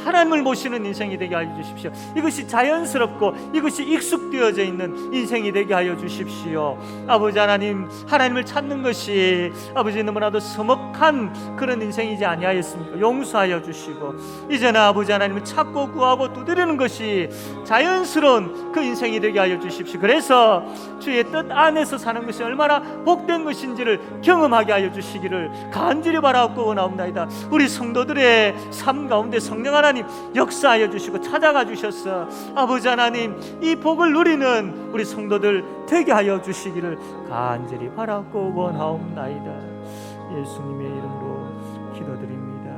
하나님을 모시는 인생이 되게 하여 주십시오. 이것이 자연스럽고 이것이 익숙되어져 있는 인생이 되게 하여 주십시오. 아버지 하나님, 하나님을 찾는 것이 아버지 너무나도 서먹한 그런 인생이지 아니하였습니까? 용서하여 주시고 이제는 아버지 하나님을 찾고 구하고 두드리는 것이 자연스러운 그 인생이 되게 하여 주십시오. 그래서 주의 뜻 안에서 사는 것이 얼마나 복된 것인지를 경험하게 하여 주시기를 간절히 바라고 원하옵나이다. 우리 성도들의 삶 가운데 성령 하나님 역사하여 주시고 찾아가 주셔서 아버지 하나님, 이 복을 누리는 우리 성도들 되게 하여 주시기를 간절히 바라고 원하옵나이다. 예수님의 이름으로 기도드립니다.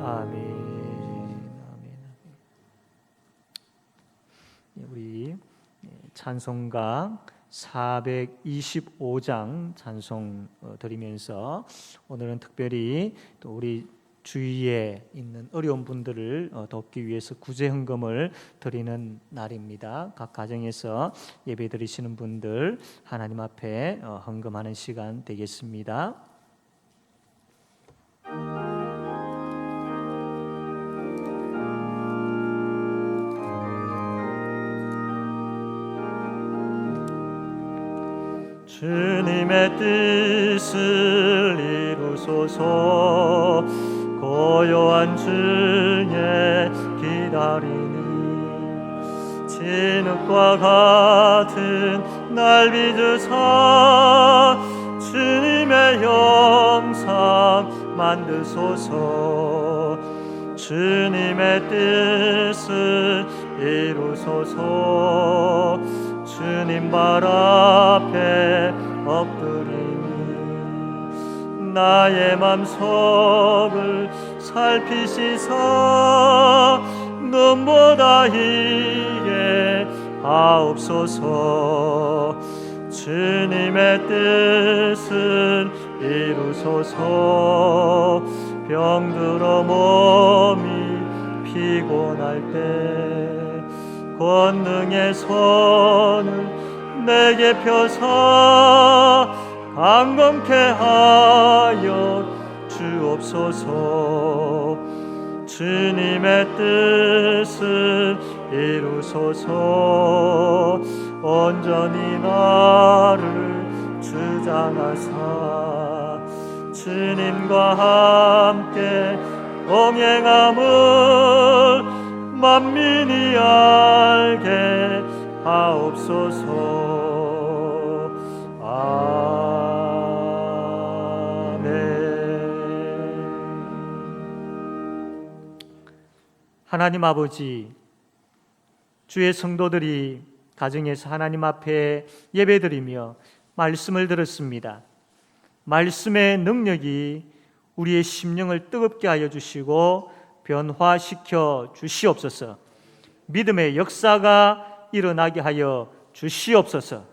아멘. 우리 찬송가 425장 찬송 드리면서 오늘은 특별히 또 우리 주위에 있는 어려운 분들을 돕기 위해서 구제 헌금을 드리는 날입니다. 각 가정에서 예배 드리시는 분들 하나님 앞에 헌금하는 시간 되겠습니다. 주님의 뜻을 이루소서. 고요한 중에 기다리니 진흙과 같은 날 빚으사 주님의 형상 만드소서. 주님의 뜻을 이루소서. 주님 발 앞에 엎드리니 나의 맘속을 살피시사 눈보다 희게 하옵소서. 주님의 뜻은 이루소서. 병들어 몸이 피곤할 때 권능의 손을 내게 펴사 강건케 하여 주옵소서. 주님의 뜻을 이루소서. 온전히 나를 주장하사 주님과 함께 동행함을 만민이 알게 하옵소서. 아멘. 하나님 아버지, 주의 성도들이 가정에서 하나님 앞에 예배드리며 말씀을 들었습니다. 말씀의 능력이 우리의 심령을 뜨겁게 하여 주시고 변화시켜 주시옵소서. 믿음의 역사가 일어나게 하여 주시옵소서.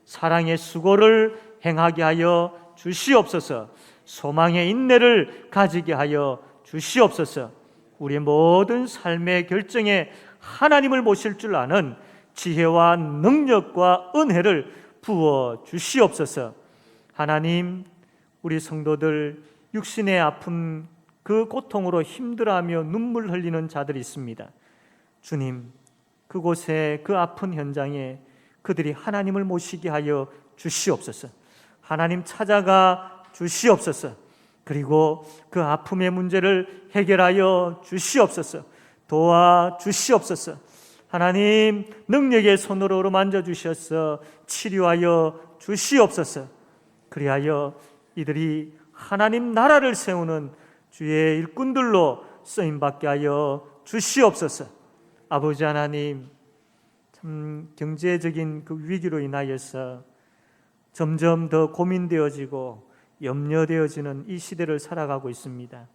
사랑의 수고를 행하게 하여 주시옵소서. 소망의 인내를 가지게 하여 주시옵소서. 우리의 모든 삶의 결정에 하나님을 모실 줄 아는 지혜와 능력과 은혜를 부어 주시옵소서. 하나님, 우리 성도들 육신의 아픔, 그 고통으로 힘들어하며 눈물 흘리는 자들이 있습니다. 주님, 그곳에 그 아픈 현장에 그들이 하나님을 모시게 하여 주시옵소서. 하나님 찾아가 주시옵소서. 그리고 그 아픔의 문제를 해결하여 주시옵소서. 도와 주시옵소서. 하나님, 능력의 손으로 어루만져 주셔서 치료하여 주시옵소서. 그리하여 이들이 하나님 나라를 세우는 주의 일꾼들로 쓰임받게 하여 주시옵소서. 아버지 하나님, 참 경제적인 그 위기로 인하여서 점점 더 고민되어지고 염려되어지는 이 시대를 살아가고 있습니다.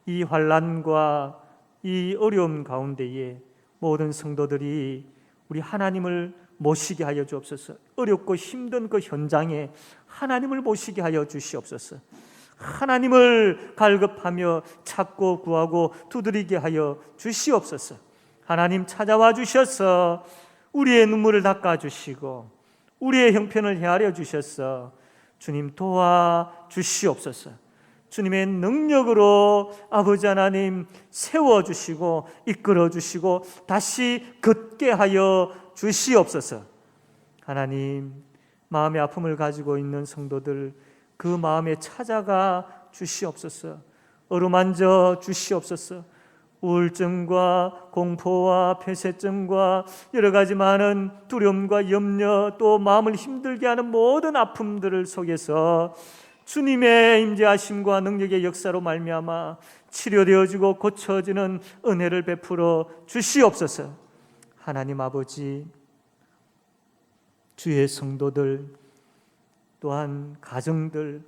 이 환난과 이 어려움 가운데에 모든 성도들이 우리 하나님을 모시게 하여 주옵소서. 어렵고 힘든 그 현장에 하나님을 모시게 하여 주시옵소서. 하나님을 갈급하며 찾고 구하고 두드리게 하여 주시옵소서. 하나님 찾아와 주셔서 우리의 눈물을 닦아 주시고 우리의 형편을 헤아려 주셔서 주님 도와 주시옵소서. 주님의 능력으로 아버지 하나님 세워주시고 이끌어주시고 다시 걷게 하여 주시옵소서. 하나님, 마음의 아픔을 가지고 있는 성도들 그 마음에 찾아가 주시옵소서. 어루만져 주시옵소서. 우울증과 공포와 폐쇄증과 여러 가지 많은 두려움과 염려, 또 마음을 힘들게 하는 모든 아픔들을 속에서 주님의 임재하심과 능력의 역사로 말미암아 치료되어지고 고쳐지는 은혜를 베풀어 주시옵소서. 하나님 아버지, 주의 성도들, 또한 가정들,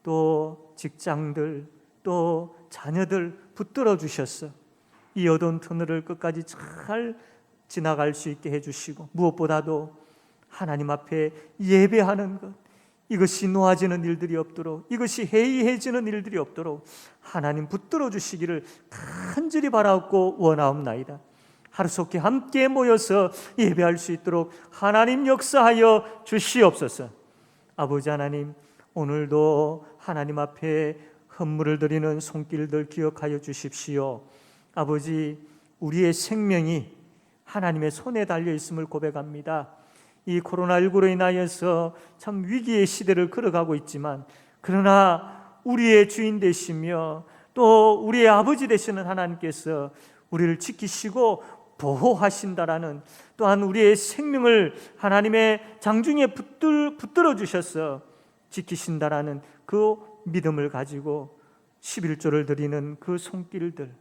또 직장들, 또 자녀들 붙들어 주셨어. 이 어두운 터널을 끝까지 잘 지나갈 수 있게 해주시고 무엇보다도 하나님 앞에 예배하는 것, 이것이 놓아지는 일들이 없도록, 이것이 해이해지는 일들이 없도록 하나님 붙들어 주시기를 간절히 바라옵고 원하옵나이다. 하루속히 함께 모여서 예배할 수 있도록 하나님 역사하여 주시옵소서. 아버지 하나님, 오늘도 하나님 앞에 헌물을 드리는 손길들 기억하여 주십시오. 아버지, 우리의 생명이 하나님의 손에 달려 있음을 고백합니다. 이 코로나19로 인하여서 참 위기의 시대를 걸어가고 있지만, 그러나 우리의 주인 되시며 또 우리의 아버지 되시는 하나님께서 우리를 지키시고 보호하신다라는, 또한 우리의 생명을 하나님의 장중에 붙들어 주셔서 지키신다라는 그 믿음을 가지고 11조를 드리는 그 손길들,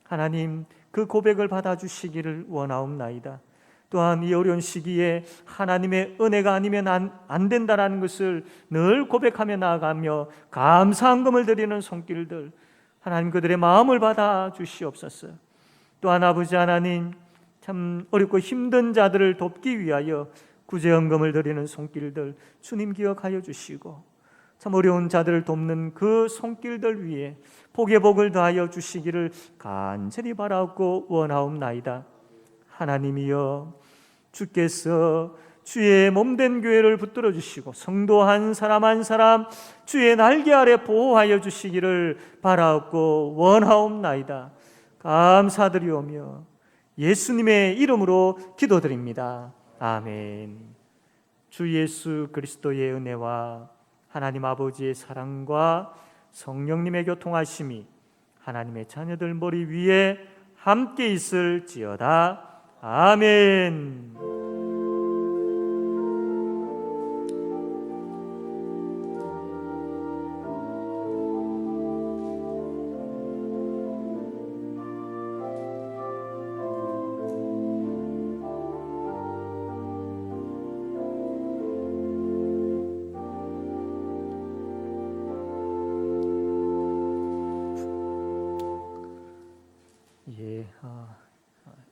하나님 그 고백을 받아주시기를 원하옵나이다. 또한 이 어려운 시기에 하나님의 은혜가 아니면 안 된다라는 것을 늘 고백하며 나아가며 감사한 금을 드리는 손길들, 하나님 그들의 마음을 받아 주시옵소서. 또한 아버지 하나님, 참 어렵고 힘든 자들을 돕기 위하여 구제헌금을 드리는 손길들 주님 기억하여 주시고, 참 어려운 자들을 돕는 그 손길들 위에 복의 복을 더하여 주시기를 간절히 바라옵고 원하옵나이다. 하나님이여, 주께서 주의 몸된 교회를 붙들어 주시고 성도 한 사람 한 사람 주의 날개 아래 보호하여 주시기를 바라옵고 원하옵나이다. 감사드리오며 예수님의 이름으로 기도드립니다. 아멘. 주 예수 그리스도의 은혜와 하나님 아버지의 사랑과 성령님의 교통하심이 하나님의 자녀들 머리 위에 함께 있을지어다. 아멘.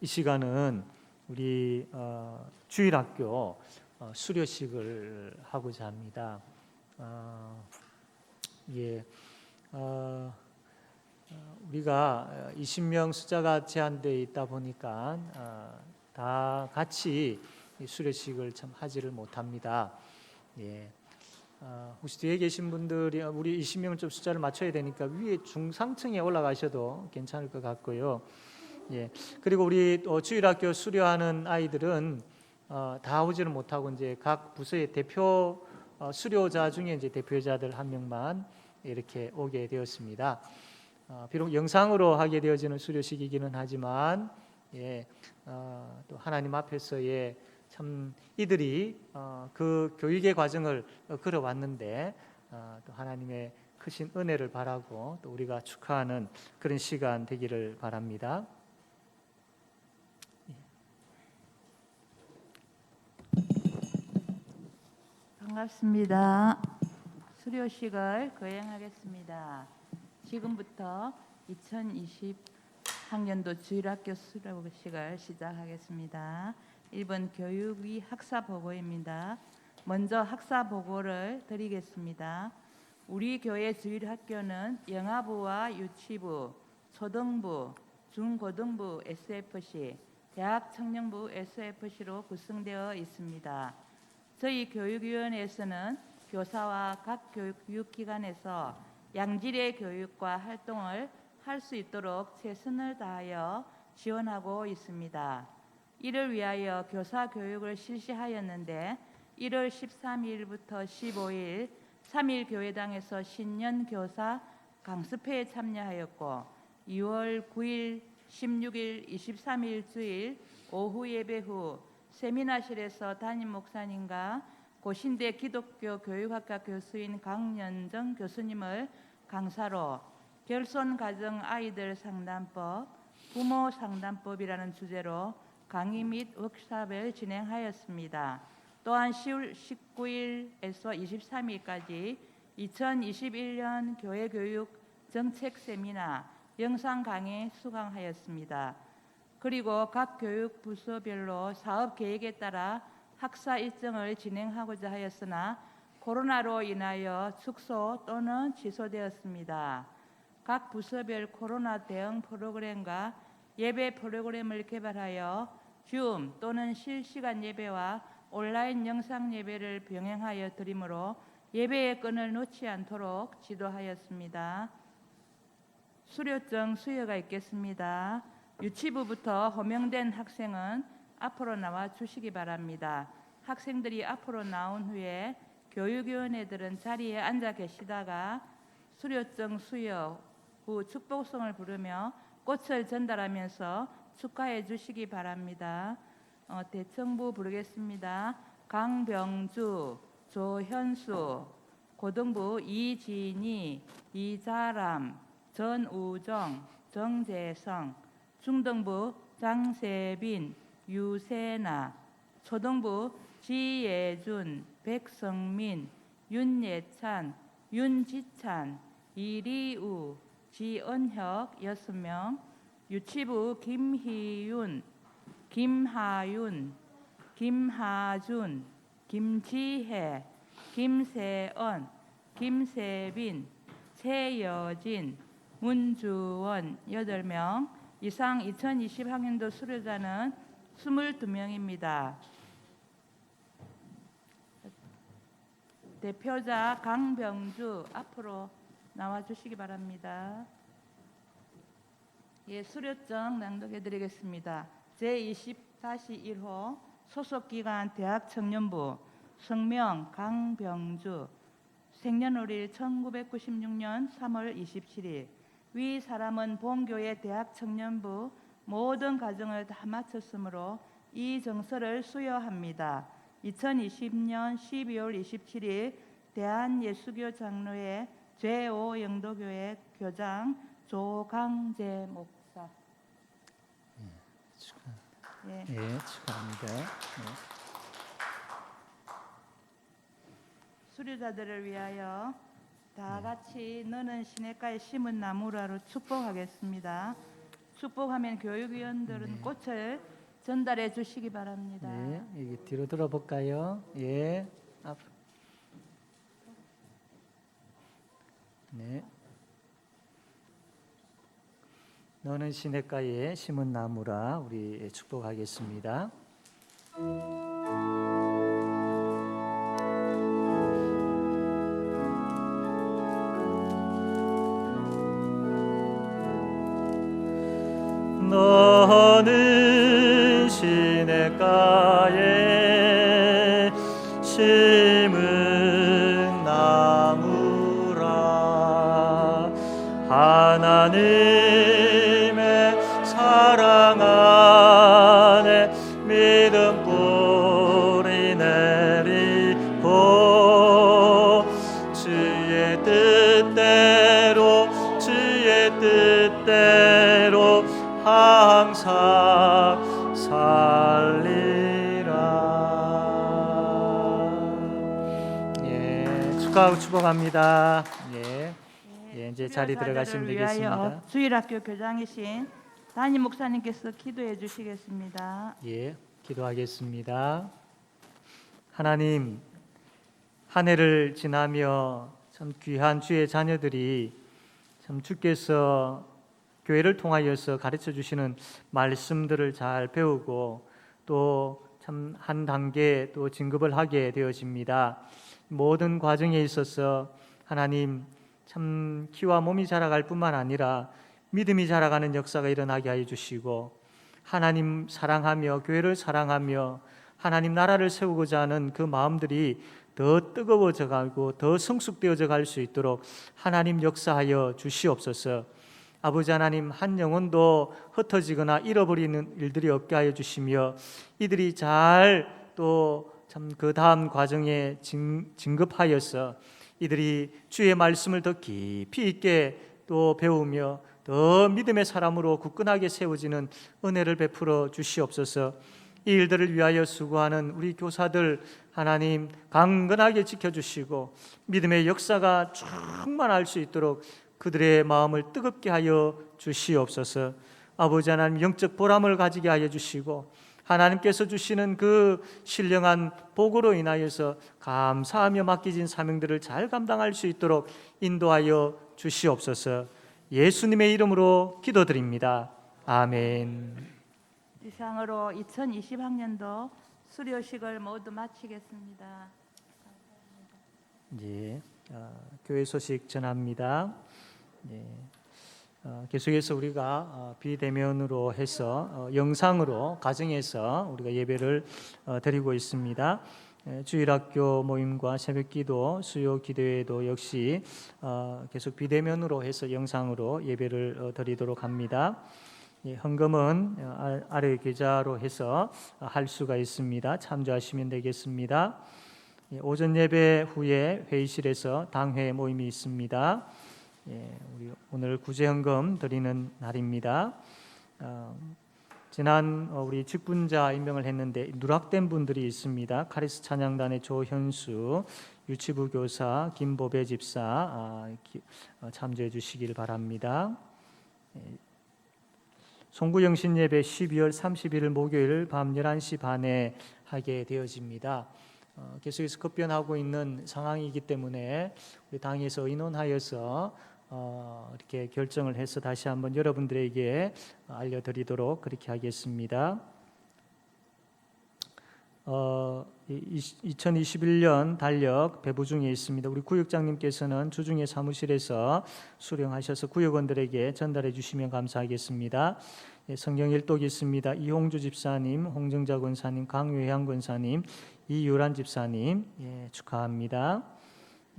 이 시간은 우리 주일학교 수료식을 하고자 합니다. 우리가 20명 숫자가 제한되어 있다 보니까 다 같이 수료식을 참 하지를 못합니다. 혹시 뒤에 계신 분들이 우리 20명 좀 숫자를 맞춰야 되니까 위에 중상층에 올라가셔도 괜찮을 것 같고요. 그리고 우리 주일학교 수료하는 아이들은 다 오지를 못하고 이제 각 부서의 대표 수료자 중에 이제 대표자들 한 명만 이렇게 오게 되었습니다. 비록 영상으로 하게 되어지는 수료식이기는 하지만 또 하나님 앞에서의 참 이들이 그 교육의 과정을 걸어왔는데 또 하나님의 크신 은혜를 바라고 또 우리가 축하하는 그런 시간 되기를 바랍니다. 반갑습니다. 수료식을 거행하겠습니다. 지금부터 2020 학년도 주일학교 수료식을 시작하겠습니다. 1번 교육위 학사보고입니다. 먼저 학사보고를 드리겠습니다. 우리 교회 주일학교는 영아부와 유치부, 초등부, 중고등부 SFC, 대학 청년부 SFC로 구성되어 있습니다. 저희 교육위원회에서는 교사와 각 교육기관에서 양질의 교육과 활동을 할 수 있도록 최선을 다하여 지원하고 있습니다. 이를 위하여 교사 교육을 실시하였는데 1월 13일부터 15일 3일 교회당에서 신년 교사 강습회에 참여하였고 2월 9일, 16일, 23일 주일 오후 예배 후 세미나실에서 담임 목사님과 고신대 기독교 교육학과 교수인 강연정 교수님을 강사로 결손 가정 아이들 상담법, 부모 상담법이라는 주제로 강의 및 워크숍을 진행하였습니다. 또한 10월 19일에서 23일까지 2021년 교회교육 정책 세미나 영상 강의 수강하였습니다. 그리고 각 교육 부서별로 사업 계획에 따라 학사 일정을 진행하고자 하였으나 코로나로 인하여 축소 또는 취소되었습니다. 각 부서별 코로나 대응 프로그램과 예배 프로그램을 개발하여 줌 또는 실시간 예배와 온라인 영상 예배를 병행하여 드리므로 예배의 끈을 놓지 않도록 지도하였습니다. 수료증 수여가 있겠습니다. 유치부부터 호명된 학생은 앞으로 나와 주시기 바랍니다. 학생들이 앞으로 나온 후에 교육위원회들은 자리에 앉아 계시다가 수료증 수여 후 축복성을 부르며 꽃을 전달하면서 축하해 주시기 바랍니다. 대청부 부르겠습니다. 강병주, 조현수, 고등부 이진희, 이자람, 전우정, 정재성, 중등부 장세빈, 유세나, 초등부 지예준, 백성민, 윤예찬, 윤지찬, 이리우, 지은혁 6명, 유치부 김희윤, 김하윤, 김하준, 김지혜, 김세언, 김세빈, 최여진, 문주원 8명 이상 2020학년도 수료자는 22명입니다. 대표자 강병주 앞으로 나와 주시기 바랍니다. 예, 수료증 낭독해 드리겠습니다. 제20-1호 소속기관 대학청년부 성명 강병주 생년월일 1996년 3월 27일 위 사람은 본교의 대학청년부 모든 과정을 다 마쳤으므로 이 정서를 수여합니다. 2020년 12월 27일 대한예수교 장로회 제5영도교회 교장 조강재 목사. 예. 축하합니다. 수료자들을 위하여 다 같이 너는 시냇가에 심은 나무라로 축복하겠습니다. 축복하면 교육위원들은 꽃을 전달해 주시기 바랍니다. 네, 여기 뒤로 들어볼까요? 예, 앞으로. 네. 너는 시냇가에 심은 나무라 우리 축복하겠습니다. 너는 시냇가에 심은 나무라 하나님의 사랑 안에 믿음 뿌리 내리고 주의 뜻대로 항상 살리라. 예, 축하하고 축복합니다. 예, 이제 자리 들어가시면 되겠습니다. 주일학교 교장이신 담임 목사님께서 기도해 주시겠습니다. 예, 기도하겠습니다. 하나님, 한 해를 지나며 참 귀한 주의 자녀들이 참 주께서 교회를 통하여서 가르쳐 주시는 말씀들을 잘 배우고 또 참 한 단계 또 진급을 하게 되어집니다. 모든 과정에 있어서 하나님 참 키와 몸이 자라갈 뿐만 아니라 믿음이 자라가는 역사가 일어나게 하여 주시고 하나님 사랑하며 교회를 사랑하며 하나님 나라를 세우고자 하는 그 마음들이 더 뜨거워져 가고 더 성숙되어져 갈 수 있도록 하나님 역사하여 주시옵소서. 아버지 하나님, 한 영혼도 흩어지거나 잃어버리는 일들이 없게 하여 주시며 이들이 잘 또 참 그 다음 과정에 진급하여서 이들이 주의 말씀을 더 깊이 있게 또 배우며 더 믿음의 사람으로 굳건하게 세워지는 은혜를 베풀어 주시옵소서. 이 일들을 위하여 수고하는 우리 교사들 하나님 강건하게 지켜주시고 믿음의 역사가 충만할 수 있도록 그들의 마음을 뜨겁게 하여 주시옵소서. 아버지 하나님, 영적 보람을 가지게 하여 주시고 하나님께서 주시는 그 신령한 복으로 인하여서 감사하며 맡겨진 사명들을 잘 감당할 수 있도록 인도하여 주시옵소서. 예수님의 이름으로 기도드립니다. 아멘. 이상으로 2020학년도 수료식을 모두 마치겠습니다. 예, 교회 소식 전합니다. 예, 계속해서 우리가 비대면으로 해서 영상으로 가정에서 우리가 예배를 드리고 있습니다. 주일학교 모임과 새벽기도, 수요기도회도 역시 계속 비대면으로 해서 영상으로 예배를 드리도록 합니다. 예, 헌금은 아래 계좌로 해서 할 수가 있습니다. 참조하시면 되겠습니다. 예, 오전 예배 후에 회의실에서 당회 모임이 있습니다. 예, 우리 오늘 구제헌금 드리는 날입니다. 지난 우리 직분자 임명을 했는데 누락된 분들이 있습니다. 카리스 찬양단의 조현수, 유치부 교사 김보배 집사 참조해 주시길 바랍니다. 송구영신 예배 12월 31일 목요일 밤 11시 반에 하게 되어집니다. 계속해서 급변하고 있는 상황이기 때문에 우리 당에서 의논하여서 이렇게 결정을 해서 다시 한번 여러분들에게 알려드리도록 그렇게 하겠습니다. 2021년 달력 배부 중에 있습니다. 우리 구역장님께서는 주중에 사무실에서 수령하셔서 구역원들에게 전달해 주시면 감사하겠습니다. 성경 일독이 있습니다. 이홍주 집사님, 홍정자 권사님, 강회향 권사님, 이유란 집사님 축하합니다.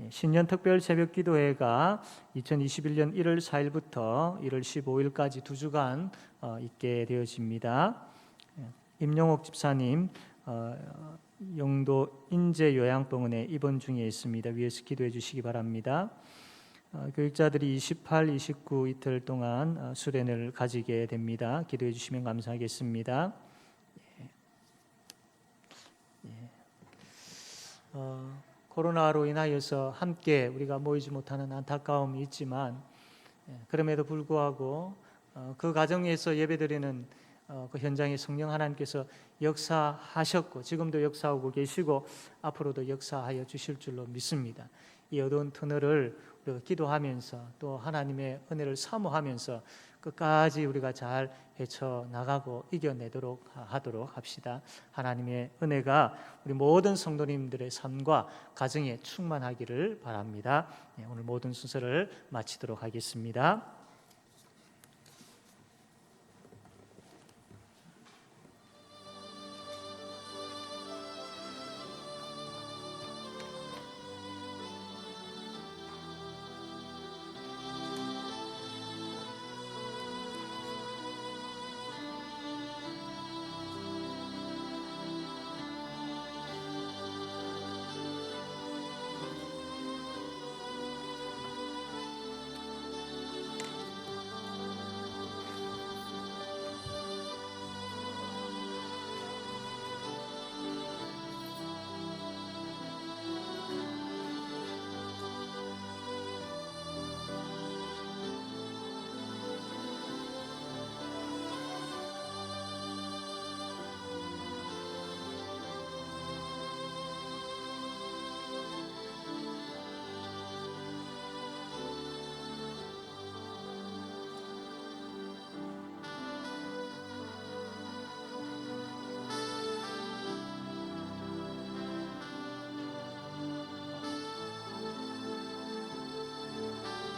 신년 특별 새벽 기도회가 2021년 1월 4일부터 1월 15일까지 2주간 있게 되어집니다. 임영옥 집사님 영도 인제요양병원에 입원 중에 있습니다. 위에서 기도해 주시기 바랍니다. 교육자들이 28, 29 이틀 동안 수련을 가지게 됩니다. 기도해 주시면 감사하겠습니다. 코로나로 인하여서 함께 우리가 모이지 못하는 안타까움이 있지만 그럼에도 불구하고 그 가정에서 예배드리는 그 현장에 성령 하나님께서 역사하셨고 지금도 역사하고 계시고 앞으로도 역사하여 주실 줄로 믿습니다. 이 어두운 터널을 우리가 기도하면서 또 하나님의 은혜를 사모하면서 끝까지 우리가 잘 헤쳐나가고 이겨내도록 하도록 합시다. 하나님의 은혜가 우리 모든 성도님들의 삶과 가정에 충만하기를 바랍니다. 오늘 모든 순서를 마치도록 하겠습니다.